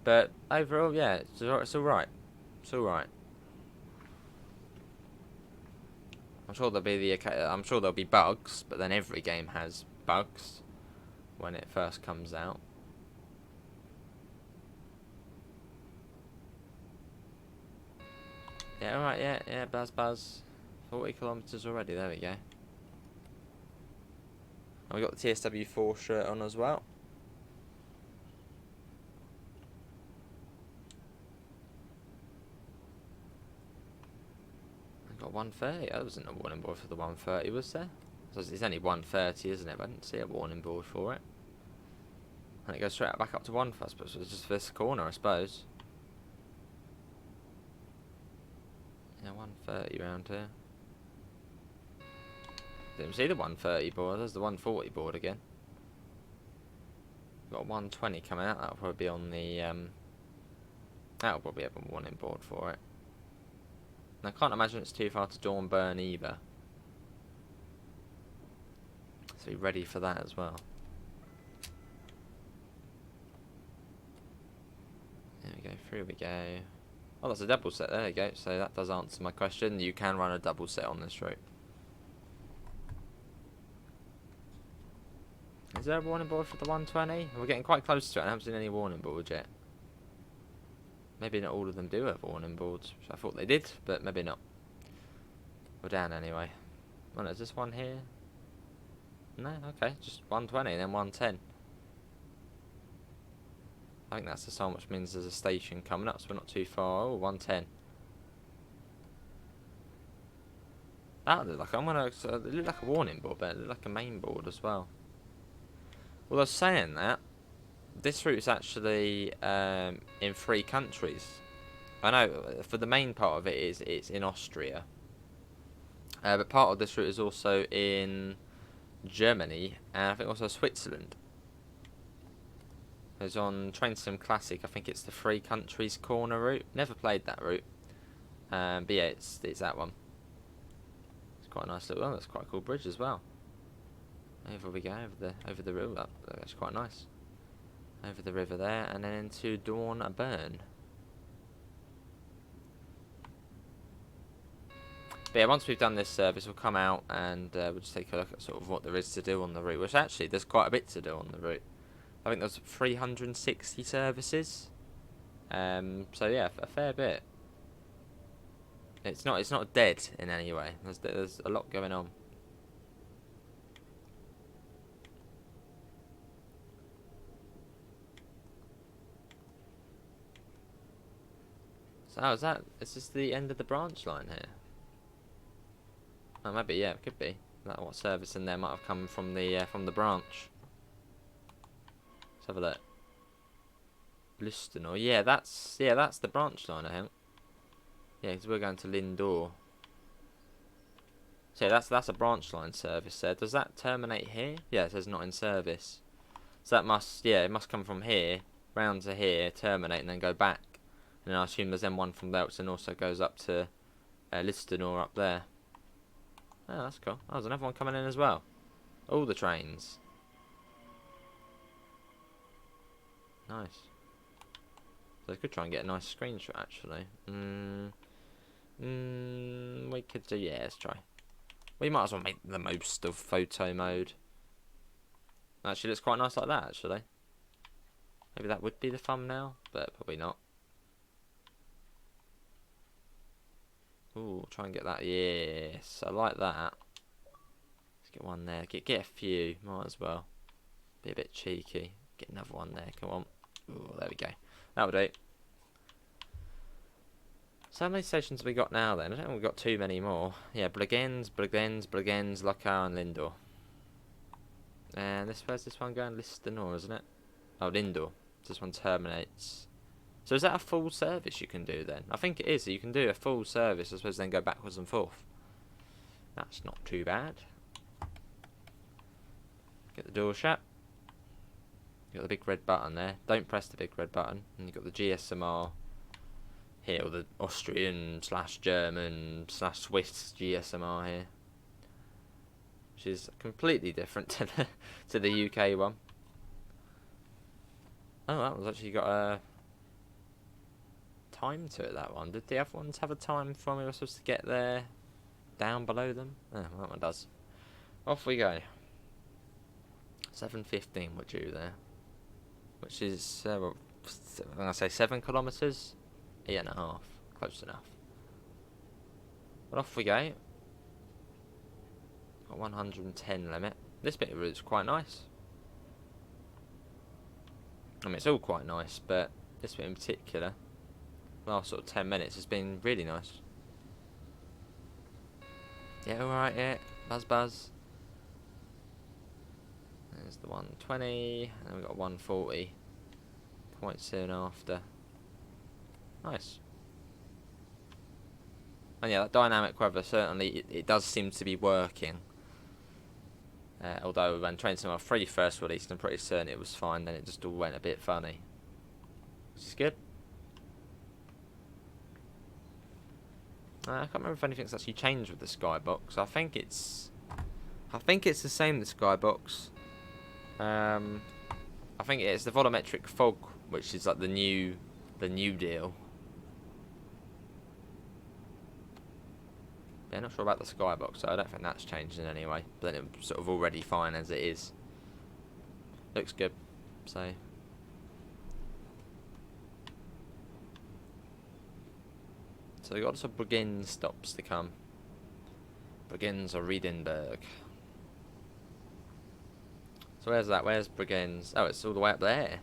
But overall, yeah, it's alright. It's alright. I'm sure there'll be bugs, but then every game has bugs when it first comes out. Yeah, alright, yeah, buzz. 40 kilometres already, there we go. And we got the TSW4 shirt on as well. I got 130. That wasn't a warning board for the 130, was there? So it's only 130, isn't it? But I didn't see a warning board for it. And it goes straight back up to 130, but it's just this corner, I suppose. Yeah, 130 round here. Didn't see the 130 board. There's the 140 board again. Got a 120 coming out. That'll probably be on the. That'll probably have a warning board for it. And I can't imagine it's too far to Dornbirn either. So be ready for that as well. There we go. Through we go. Oh, that's a double set. There you go. So that does answer my question. You can run a double set on this route. Is there a warning board for the 120? We're getting quite close to it. I haven't seen any warning boards yet. Maybe not all of them do have warning boards. I thought they did, but maybe not. We're down anyway. Oh, no, is this one here? No, okay. Just 120 and then 110. I think that's the sign, which means there's a station coming up, so we're not too far. Oh, 110. That looked like, it looked like a warning board, but it looked like a main board as well. Well, I was saying that, this route is actually in 3 countries. I know, for the main part of it it's in Austria. But part of this route is also in Germany, and I think also Switzerland. It's on Train Sim Classic. I think it's the 3 countries corner route. Never played that route. But yeah, it's that one. It's quite a nice little one. That's quite a cool bridge as well. Over we go, over the river. That's quite nice. Over the river there, and then into Dornbirn. But yeah, once we've done this service, we'll come out and we'll just take a look at sort of what there is to do on the route. Which actually, there's quite a bit to do on the route. I think there's 360 services. So yeah, a fair bit. It's not dead in any way. There's a lot going on. So how is that? Is this the end of the branch line here? Oh, maybe, yeah, it could be. That what service in there might have come from the branch. Let's have a look. Listenor, yeah, that's the branch line, I think. Yeah, because we're going to Lindor. So yeah, that's a branch line service there. Does that terminate here? Yeah, it says not in service. So that must, yeah, it must come from here, round to here, terminate, and then go back. And then I assume there's then one from there, which then also goes up to Listenor up there. Oh, that's cool. Oh, there's another one coming in as well. All the trains. Nice. So I could try and get a nice screenshot, actually. We could do, yeah, let's try. We might as well make the most of photo mode. Actually, looks quite nice like that, actually. Maybe that would be the thumbnail, but probably not. Ooh, try and get that. Yes, I like that. Let's get one there. Get a few. Might as well. Be a bit cheeky. Get another one there. Come on. Ooh, there we go. That'll do. So how many stations have we got now then? I don't think we've got too many more. Yeah, Bregenz, Lockow and Lindor. And where's this one going? Listenor, isn't it? Oh, Lindor. This one terminates. So is that a full service you can do then? I think it is. So you can do a full service, I suppose, then go backwards and forth. That's not too bad. Get the door shut. You've got the big red button there. Don't press the big red button. And you've got the GSMR here, or the Austrian / German / Swiss GSMR here. Which is completely different to the UK one. Oh, that one's actually got a time to it, that one. Did the other ones have a time for me? We were supposed to get there down below them? Oh, well, that one does. Off we go. 7:15 we're due there. Which is, I'm going to say 7 kilometres? 8.5. Close enough. But off we go. Got 110 limit. This bit of route's quite nice. I mean, it's all quite nice, but this bit in particular, last sort of 10 minutes has been really nice. Yeah, alright, yeah. Buzz. There's the 120, and we've got 140 quite soon after. Nice. And yeah, that dynamic weather, certainly, it does seem to be working. Although when Train Sim 3 first released, I'm pretty certain it was fine, then it just all went a bit funny. Which is good. I can't remember if anything's actually changed with the skybox. I think it's the same, the skybox. I think it's the volumetric fog, which is like the new deal. Yeah, not sure about the skybox, so I don't think that's changed in any way. But then it's sort of already fine as it is. Looks good. So we've got some Bregenz stops to come. Bregenz or Riedenberg. So where's that? Where's Bregenz? Oh, it's all the way up there.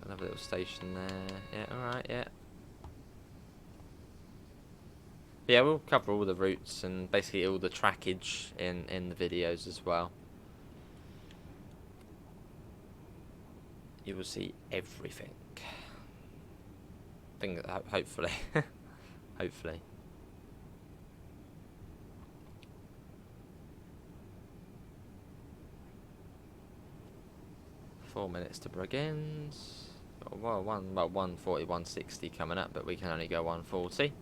Another little station there. Yeah, alright, yeah. Yeah, we'll cover all the routes and basically all the trackage in the videos as well. You will see everything. Hopefully. Hopefully. Four minutes to Bregenz. Well, 140, 160 coming up, but we can only go 140.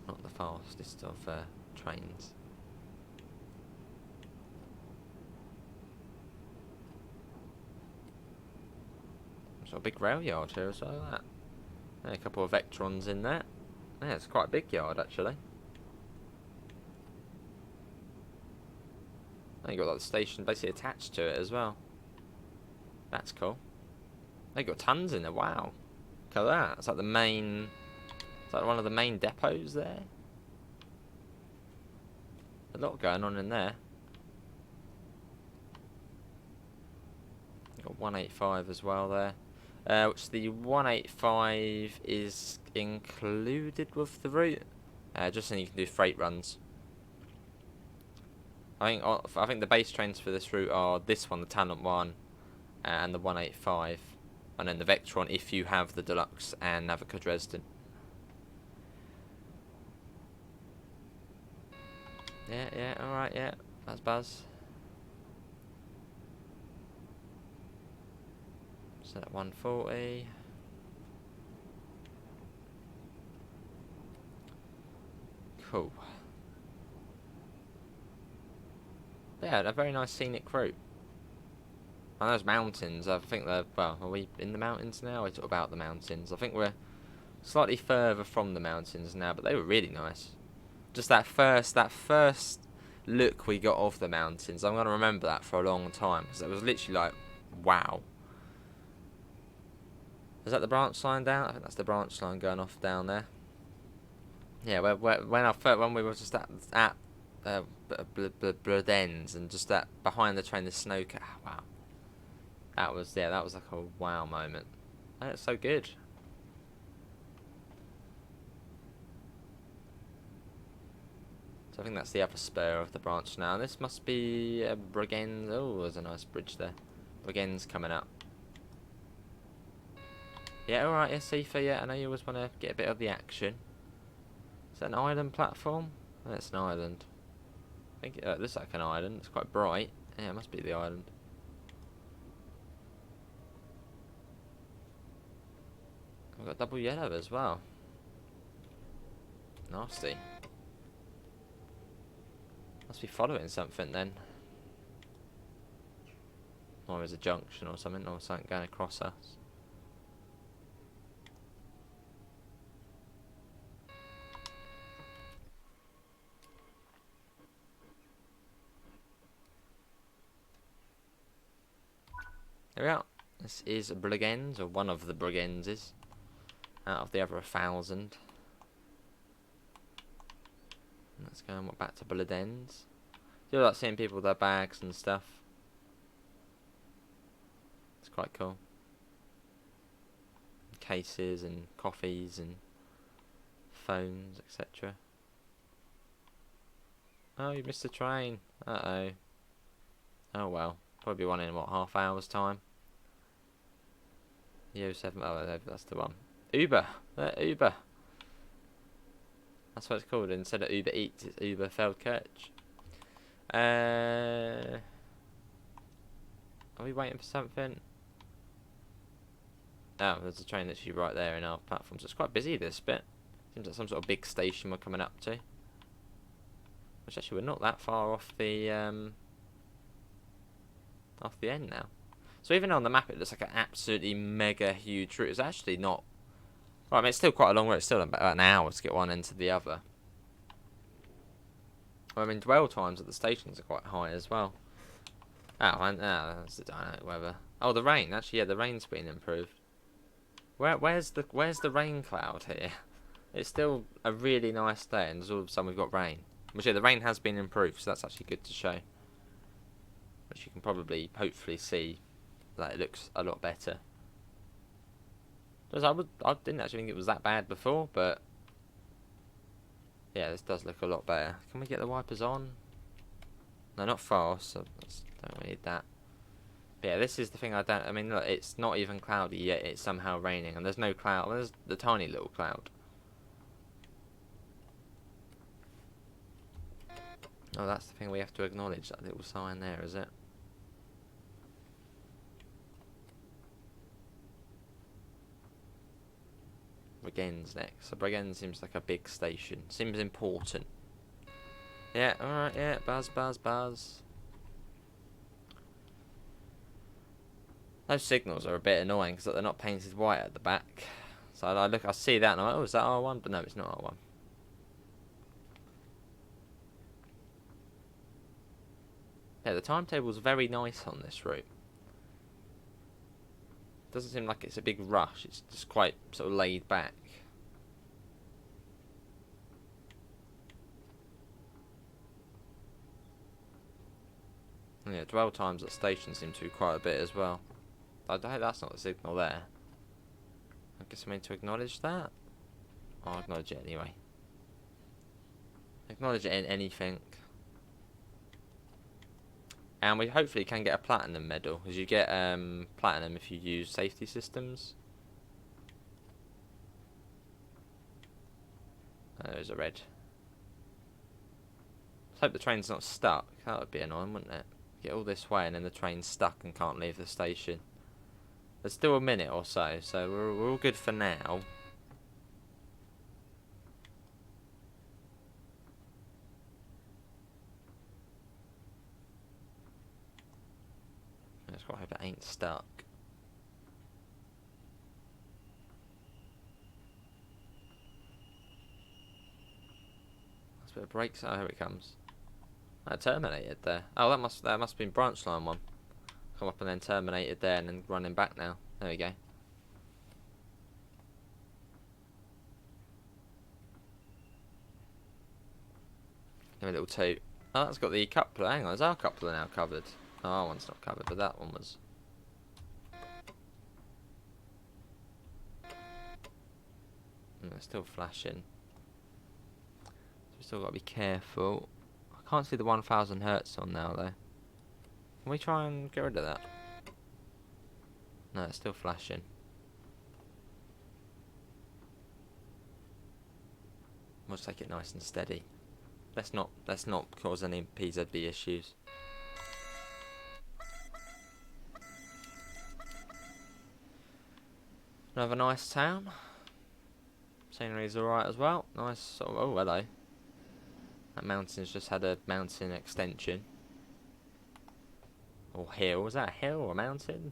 Not the fastest of trains. So a big rail yard here as well. That. And a couple of Vectrons in there. Yeah, it's quite a big yard actually. And you got like the station basically attached to it as well. That's cool. They got tons in there. Wow. Look at that. It's like the main. It's like one of the main depots there. A lot going on in there. Got 185 as well there. Which the 185 is included with the route. Just so you can do freight runs. I think the base trains for this route are this one, the Talent one, and the 185, and then the Vectron if you have the Deluxe and Navica Dresden. Yeah, alright, yeah, that's Buzz. So at 140. Cool. Yeah, a very nice scenic route. And those mountains, I think they're, well, are we in the mountains now? I talk about the mountains. I think we're slightly further from the mountains now, but they were really nice. Just that first look we got of the mountains, I'm going to remember that for a long time, because it was literally like, wow. Is that the branch line down? I think that's the branch line going off down there. Yeah, when we were just at Bledens and just that behind the train, the snow. Wow, that was like a wow moment. And it's so good. So I think that's the upper spur of the branch now. This must be Bregenz. Oh, there's a nice bridge there. Bregenz coming up. Yeah, alright, yeah, Sifa, yeah, I know you always want to get a bit of the action. Is that an island platform? Oh, it's an island. I think it looks like an island. It's quite bright. Yeah, it must be the island. We've got double yellow as well. Nasty. Must be following something then. Or there's a junction or something, or something going across us. There we are. This is Bregenz, or one of the Bregenzes, out of the other 1,000. Let's go back to Bledens. Do you like seeing people with their bags and stuff? It's quite cool. Cases and coffees and phones, etc. Oh, you missed the train. Uh-oh. Oh well. Probably one in, what, half hour's time? Yo 7. Oh, that's the one. Uber. Uber. That's what it's called. Instead of Uber Eats, it's Uber Feldkirch. Are we waiting for something? Oh, there's a train literally right there in our platform. So it's quite busy, this bit. Seems like some sort of big station we're coming up to. Which actually we're not that far off the end now. So even on the map, it looks like an absolutely mega huge route. It's actually not. Well, I mean, it's still quite a long route. It's still about an hour to get one end to the other. Well, I mean, dwell times at the stations are quite high as well. Oh, and that's the dynamic weather. Oh, the rain. Actually, yeah, the rain's been improved. Where's the rain cloud here? It's still a really nice day, and all of a sudden we've got rain. Which, yeah, the rain has been improved, so that's actually good to show. Which you can probably, hopefully, see that it looks a lot better. I didn't actually think it was that bad before, but yeah, this does look a lot better. Can we get the wipers on? No, not fast. So don't need that. But yeah, this is the thing I mean, look, it's not even cloudy yet. It's somehow raining, and there's no cloud. Well, there's the tiny little cloud. Oh, that's the thing we have to acknowledge. That little sign there, is it? Bregenz next. So Bregenz seems like a big station. Seems important. Yeah, alright, yeah. Buzz, buzz, buzz. Those signals are a bit annoying because they're not painted white at the back. So I see that and I'm like, oh, is that R1? But no, it's not R1. Yeah, the timetable's very nice on this route. Doesn't seem like it's a big rush. It's just quite sort of laid back. Yeah, dwell times at stations seem to be quite a bit as well. I hope that's not the signal there. I guess I mean to acknowledge that. I'll acknowledge it anyway. Acknowledge it in anything. And we hopefully can get a platinum medal, because you get platinum if you use safety systems. There's a red. Let's hope the train's not stuck. That would be annoying, wouldn't it? Get all this way and then the train's stuck and can't leave the station. There's still a minute or so, so we're all good for now. I just gotta hope it ain't stuck. That's a bit of brakes. Oh, here it comes. That terminated there. Oh, that must have been branch line one. Come up and then terminated there and then running back now. There we go. Give me a little toot. Oh, that's got the coupler. Hang on, is our coupler now covered? Oh, our one's not covered, but that one was. It's still flashing. So we've still got to be careful. I can't see the 1000 hertz on now though. Can we try and get rid of that? No, it's still flashing. We'll just take it nice and steady. Let's not cause any PZB issues. Another nice town. Scenery's alright as well. Nice sort of, oh hello. That mountain's just had a mountain extension. Or hill. Was that a hill or a mountain?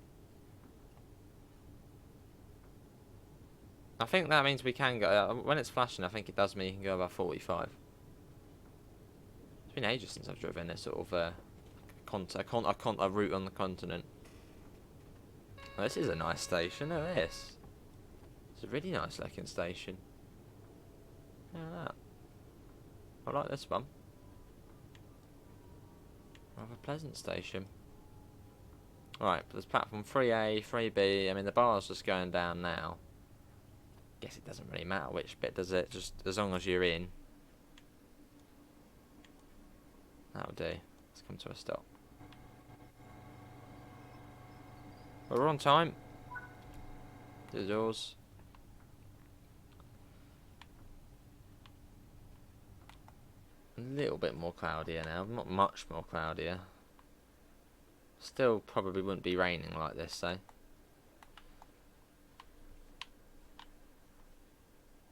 I think that means we can go. When it's flashing, I think it does mean you can go about 45. It's been ages since I've driven a sort of a route on the continent. Oh, this is a nice station. Look at this. It's a really nice looking station. Look at that. I like this one. Rather pleasant station. Right, there's platform 3A, 3B. I mean, the bar's just going down now. Guess it doesn't really matter which bit, does it? Just as long as you're in. That'll do. Let's come to a stop. Well, we're on time. Do the doors. A little bit more cloudier now. Not much more cloudier. Still probably wouldn't be raining like this, though.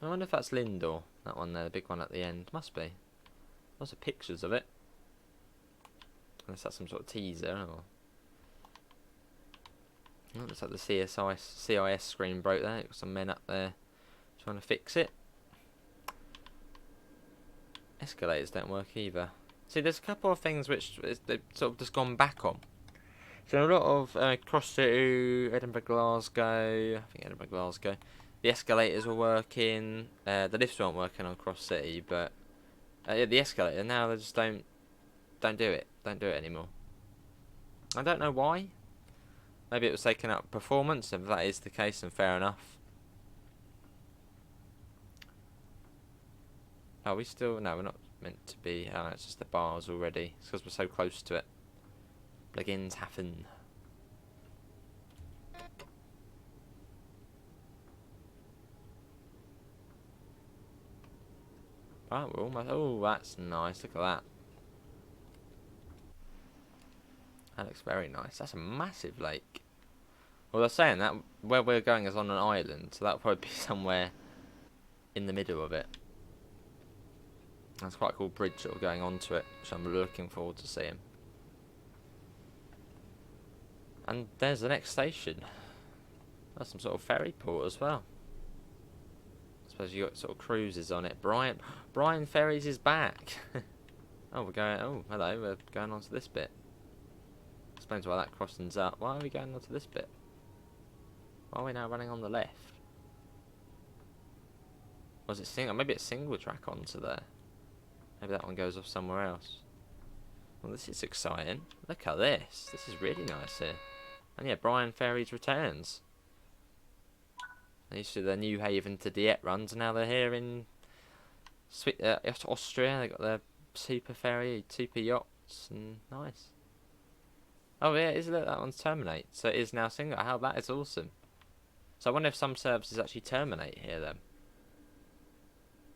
I wonder if that's Lindor. That one there, the big one at the end. Must be. Lots of pictures of it. Unless that's some sort of teaser or... Oh, looks like the CIS screen broke there. Got some men up there trying to fix it. Escalators don't work either. See, there's a couple of things which they've sort of just gone back on. So a lot of Cross City, Edinburgh, Glasgow, I think Edinburgh, Glasgow, the escalators were working, the lifts weren't working on Cross City, but yeah, the escalator, now they just don't do it anymore. I don't know why. Maybe it was taking up performance, if that is the case, then fair enough. Oh, we still, no, we're not meant to be, oh no, it's just the bars already, it's because we're so close to it. Plugins happen. Right, we're almost. Oh, that's nice. Look at that. That looks very nice. That's a massive lake. Well, they're saying that where we're going is on an island, so that'll probably be somewhere in the middle of it. That's quite a cool bridge sort of going onto it, which I'm looking forward to seeing. And there's the next station. That's some sort of ferry port as well. I suppose you got sort of cruises on it. Brian Ferries is back. Oh, we're going. Oh, hello. We're going on to this bit. Explains why that crossing's up. Why are we going on to this bit? Why are we now running on the left? Was it single? Maybe it's single track onto there. Maybe that one goes off somewhere else. Well, this is exciting. Look at this. This is really nice here. And yeah, Brian Ferries returns. They used to do their New Haven to Dieppe runs, and now they're here in Austria. They got their super ferry, super yachts, and nice. Oh yeah, isn't it? That one's terminate, so it is now single. How that is awesome. So I wonder if some services actually terminate here then.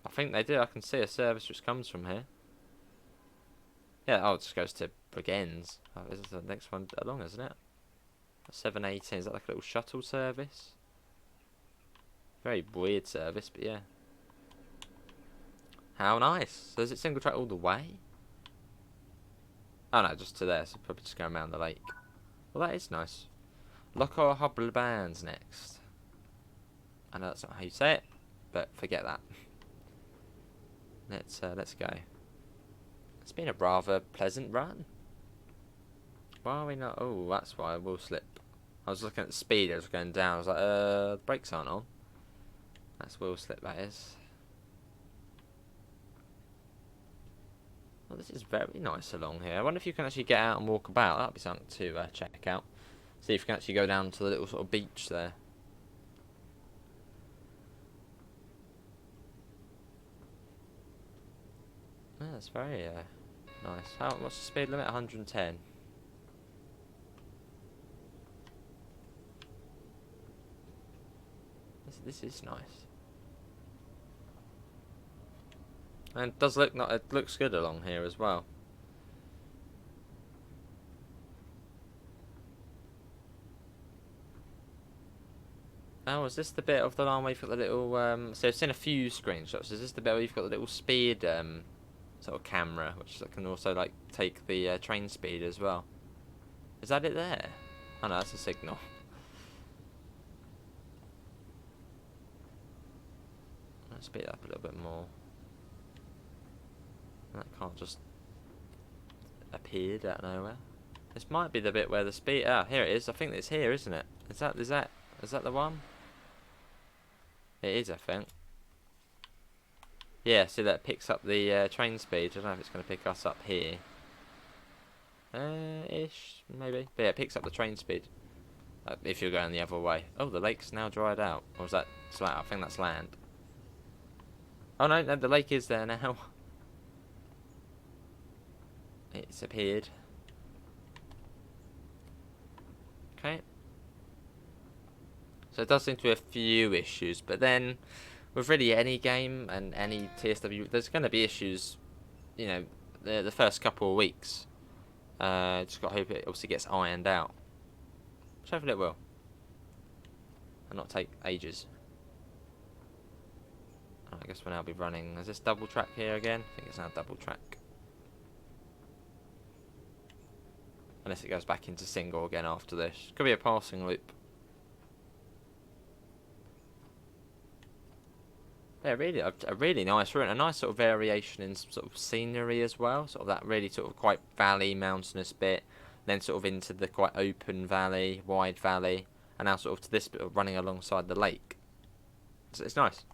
I think they do. I can see a service which comes from here. Yeah, oh, it just goes to Brighens. Oh, this is the next one along, isn't it? 718. Is that like a little shuttle service? Very weird service, but yeah. How nice. So is it single track all the way? Oh no, just to there, so probably just going around the lake. Well, that is nice. Loco Hobble Bands next. I know that's not how you say it, but forget that. Let's go. It's been a rather pleasant run. Why are we not? Oh, that's why I will slip. I was looking at the speed as going down. I was like, the brakes aren't on. That's wheel slip, that is. Well, this is very nice along here. I wonder if you can actually get out and walk about. That'd be something to check out. See if you can actually go down to the little sort of beach there. Yeah, that's very nice. What's the speed limit? 110. This is nice. And it does look it looks good along here as well. Oh, is this the bit of the line where you've got the little so I've seen a few screenshots. Is this the bit where you've got the little speed sort of camera, which can also like take the train speed as well? Is that it there? Oh no, that's a signal. Let's speed it up a little bit more. That can't just appeared out of nowhere. This might be the bit where the speed. Ah, here it is. I think it's here, isn't it? Is that the one? It is, I think. Yeah, see that picks up the train speed. I don't know if it's going to pick us up here. Ish, maybe. But yeah, it picks up the train speed. If you're going the other way. Oh, the lake's now dried out. Or is that I think that's land. Oh no, the lake is there now. It's appeared. Okay. So it does seem to be a few issues, but then with really any game and any TSW, there's going to be issues, you know, the first couple of weeks. Just got to hope it obviously gets ironed out. Which hopefully it will. And not take ages. I guess we'll now be running. Is this double track here again? I think it's now double track. Unless it goes back into single again after this. Could be a passing loop. really a really nice route, and a nice sort of variation in sort of scenery as well. Sort of that really sort of quite valley, mountainous bit, then sort of into the quite open valley, wide valley, and now sort of to this bit of running alongside the lake. It's nice.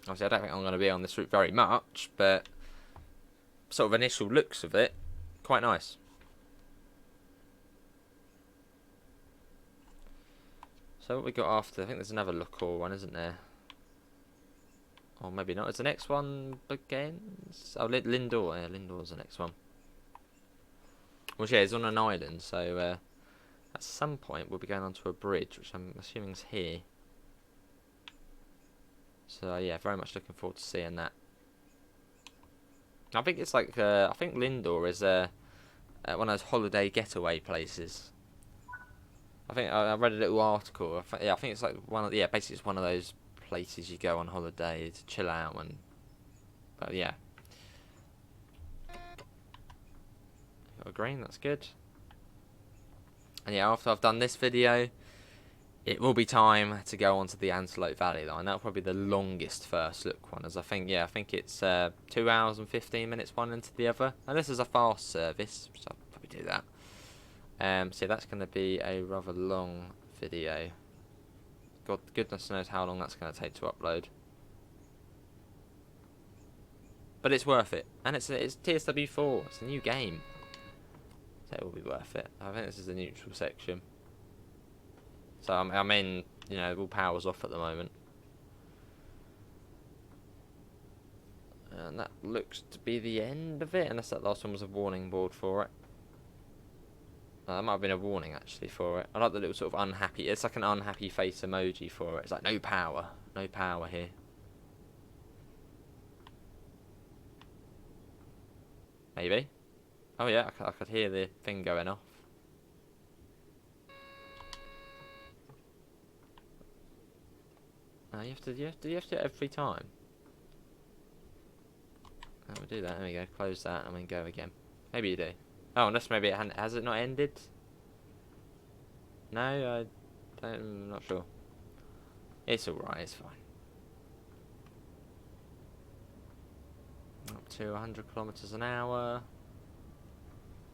Obviously, I don't think I'm going to be on this route very much, but sort of initial looks of it, quite nice. So what we got after? I think there's another Lookor one, isn't there? Or maybe not. Is the next one begins? Oh, Lindor. Yeah, Lindor's the next one. Which, yeah, it's on an island, so at some point we'll be going onto a bridge, which I'm assuming is here. So, yeah, very much looking forward to seeing that. I think it's like, I think Lindor is one of those holiday getaway places. I think I read a little article. I think it's like basically it's one of those places you go on holiday to chill out and. But yeah, got a green. That's good. And yeah, after I've done this video, it will be time to go onto the Antelope Valley line. That'll probably be the longest first look one, as I think it's 2 hours and 15 minutes one into the other. And this is a fast service, so I'll probably do that. So that's going to be a rather long video. God, goodness knows how long that's going to take to upload. But it's worth it, and it's TSW4. It's a new game, so it will be worth it. I think this is the neutral section. So I'm in, all powers off at the moment, and that looks to be the end of it. Unless that last one was a warning board for it. That might have been a warning, actually, for it. I like the little sort of unhappy... It's like an unhappy face emoji for it. It's like, no power. No power here. Maybe. Oh, yeah, I could hear the thing going off. You have to do it every time. Oh, we'll do that. There we go. Close that and then go again. Maybe you do. Oh, unless maybe has it not ended? No, I'm not sure. It's alright, it's fine. Up to 100 kilometers an hour.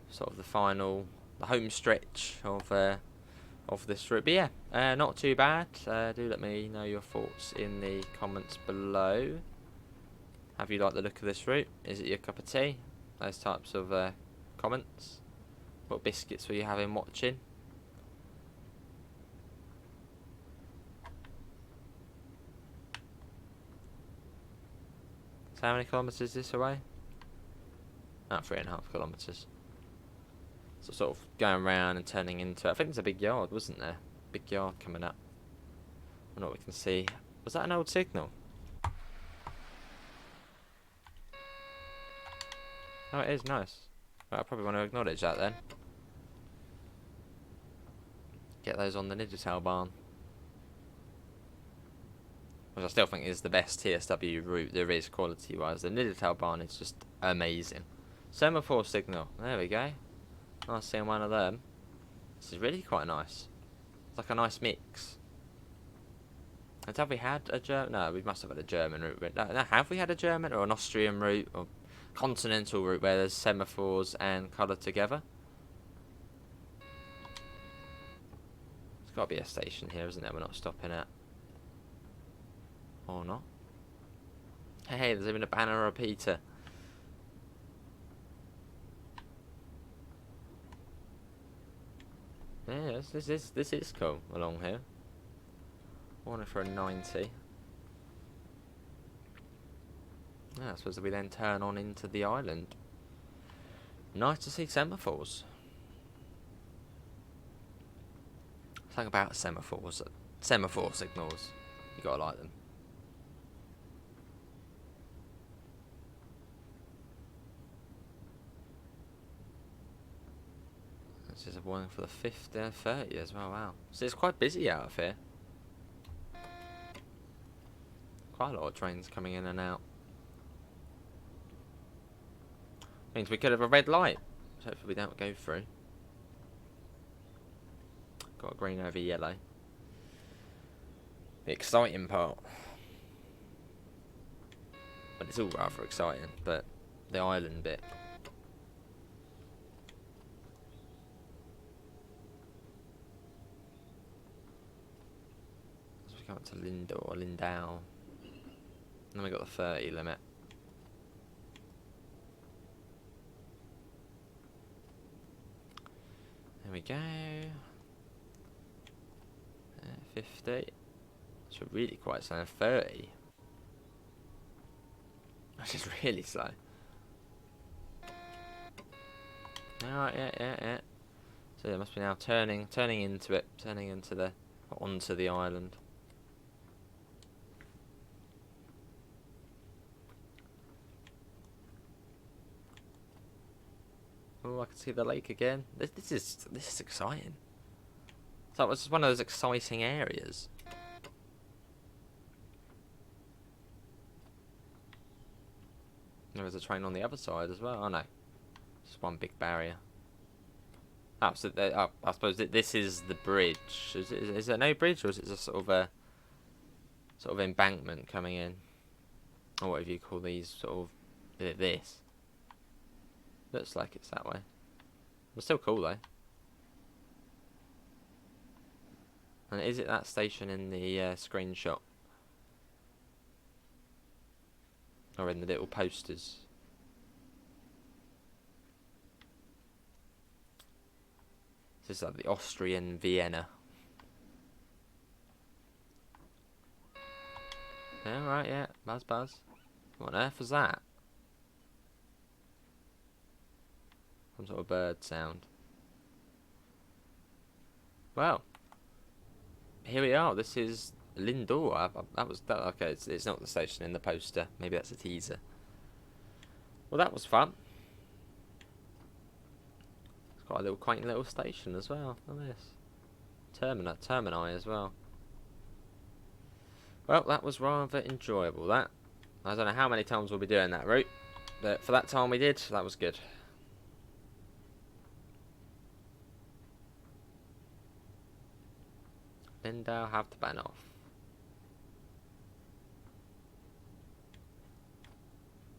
Sort of the home stretch of this route. But yeah, not too bad. Do let me know your thoughts in the comments below. Have you liked the look of this route? Is it your cup of tea? Those types of comments. What biscuits were you having watching? So how many kilometres is this away? 3.5 kilometres. So sort of going around and turning into... I think there's a big yard, wasn't there? Big yard coming up. I don't know what we can see. Was that an old signal? Oh, it is nice. Right, I probably want to acknowledge that then. Get those on the Dovetail barn. Which I still think is the best TSW route there is quality-wise. The Dovetail barn is just amazing. Semaphore signal. There we go. Nice seeing one of them. This is really quite nice. It's like a nice mix. And have we had a German? No, we must have had a German route. No, have we had a German or an Austrian route or continental route where there's semaphores and colour together? There's got to be a station here, isn't there? We're not stopping at. Or not. Hey, there's even a banner repeater. Yeah, this is cool along here. I want it for a 90. Yeah, I suppose we then turn on into the island. Nice to see semaphores. Something about semaphores. Semaphore signals. You gotta like them. This is a warning for the 5th and 30 as well, wow. So it's quite busy out of here. Quite a lot of trains coming in and out. Means we could have a red light. So hopefully we don't go through. Got a green over yellow. The exciting part. But it's all rather exciting, but the island bit. As we come up to Lindau. And then we got the 30 limit. There we go. 50. It's really quite slow. 30. Which is really slow. Alright, yeah. So it must be now turning into it, onto the island. Oh, I can see the lake again. This is exciting. So it's one of those exciting areas. There was a train on the other side as well. Oh no, just one big barrier. Oh, so I suppose this is the bridge. Is there no bridge, or is it just sort of embankment coming in, or whatever you call these sort of this? Looks like it's that way. But still cool though. And is it that station in the screenshot? Or in the little posters? This is like the Austrian Vienna. Yeah, right, yeah. Buzz. What on earth was that? Some sort of bird sound. Well, here we are. This is Lindor. Okay, it's not the station in the poster. Maybe that's a teaser. Well, that was fun. It's got a quaint little station as well. Look at this. Termini as well. Well, that was rather enjoyable, that. I don't know how many times we'll be doing that route, but for that time we did, that was good. Lindau have the ban off.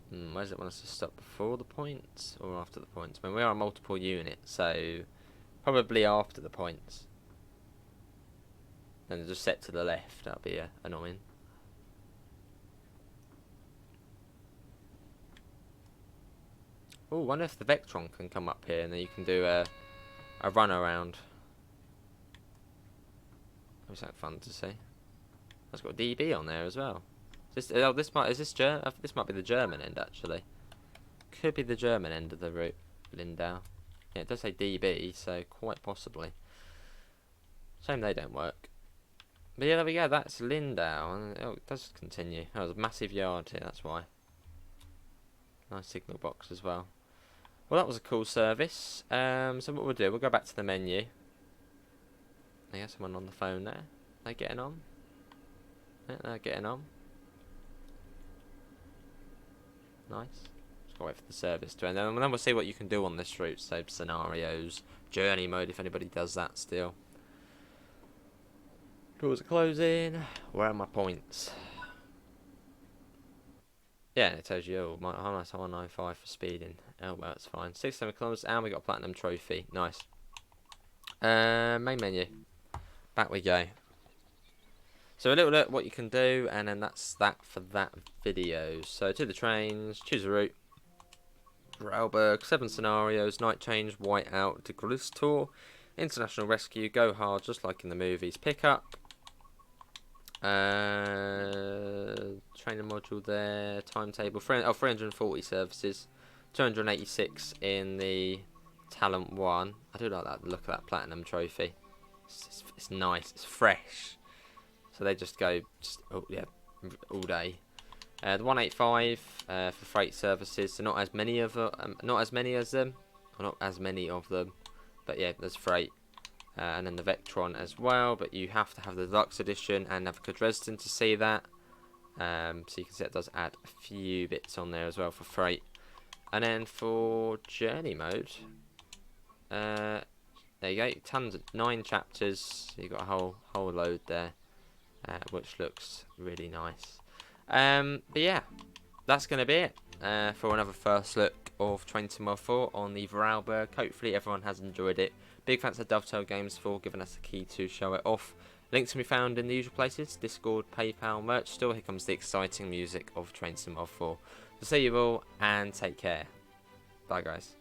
Where does it want us to stop? Before the points or after the points? I mean, we are a multiple unit, so probably after the points. And just set to the left, that'll be annoying. Oh, wonder if the Vectron can come up here and then you can do a run around. That was fun to see. That's got a DB on there as well. This might be the German end actually. Could be the German end of the route, Lindau. Yeah, it does say DB, so quite possibly. Shame they don't work. But yeah, there we go. That's Lindau, and it does continue. Oh, there's a massive yard here. That's why. Nice signal box as well. Well, that was a cool service. So what we'll do, we'll go back to the menu. I got someone on the phone there. They getting on? Yeah, they're getting on. Nice. Just gotta wait for the service to end. And then we'll see what you can do on this route. Save scenarios, journey mode if anybody does that still. Doors are closing. Where are my points? Yeah, it tells you, oh, my nice 195 for speeding. Oh, well, that's fine. 67 kilometers, and we got a platinum trophy. Nice. Main menu. Back we go. So a little look what you can do, and then that's that for that video. So to the trains, choose a route. Vorarlberg, 7 scenarios, night change, white out, de Grus tour, international rescue, go hard, just like in the movies. Pick up. Training module there, timetable, 340 services, 286 in the talent 1. I do like that look at that platinum trophy. It's nice, it's fresh. So they just go all day. The 185 for freight services, so not as many of them, but yeah, there's freight. And then the Vectron as well, but you have to have the deluxe edition and have a Dresden to see that. So you can see it does add a few bits on there as well for freight. And then for journey mode, there you go, tons of 9 chapters. You got a whole load there. which looks really nice. But yeah, that's going to be it for another first look of Train Sim World 4 on the Vorarlberg. Hopefully everyone has enjoyed it. Big thanks to Dovetail Games for giving us the key to show it off. Links can be found in the usual places: Discord, PayPal, merch store. Here comes the exciting music of Train Sim World 4. So see you all and take care. Bye guys.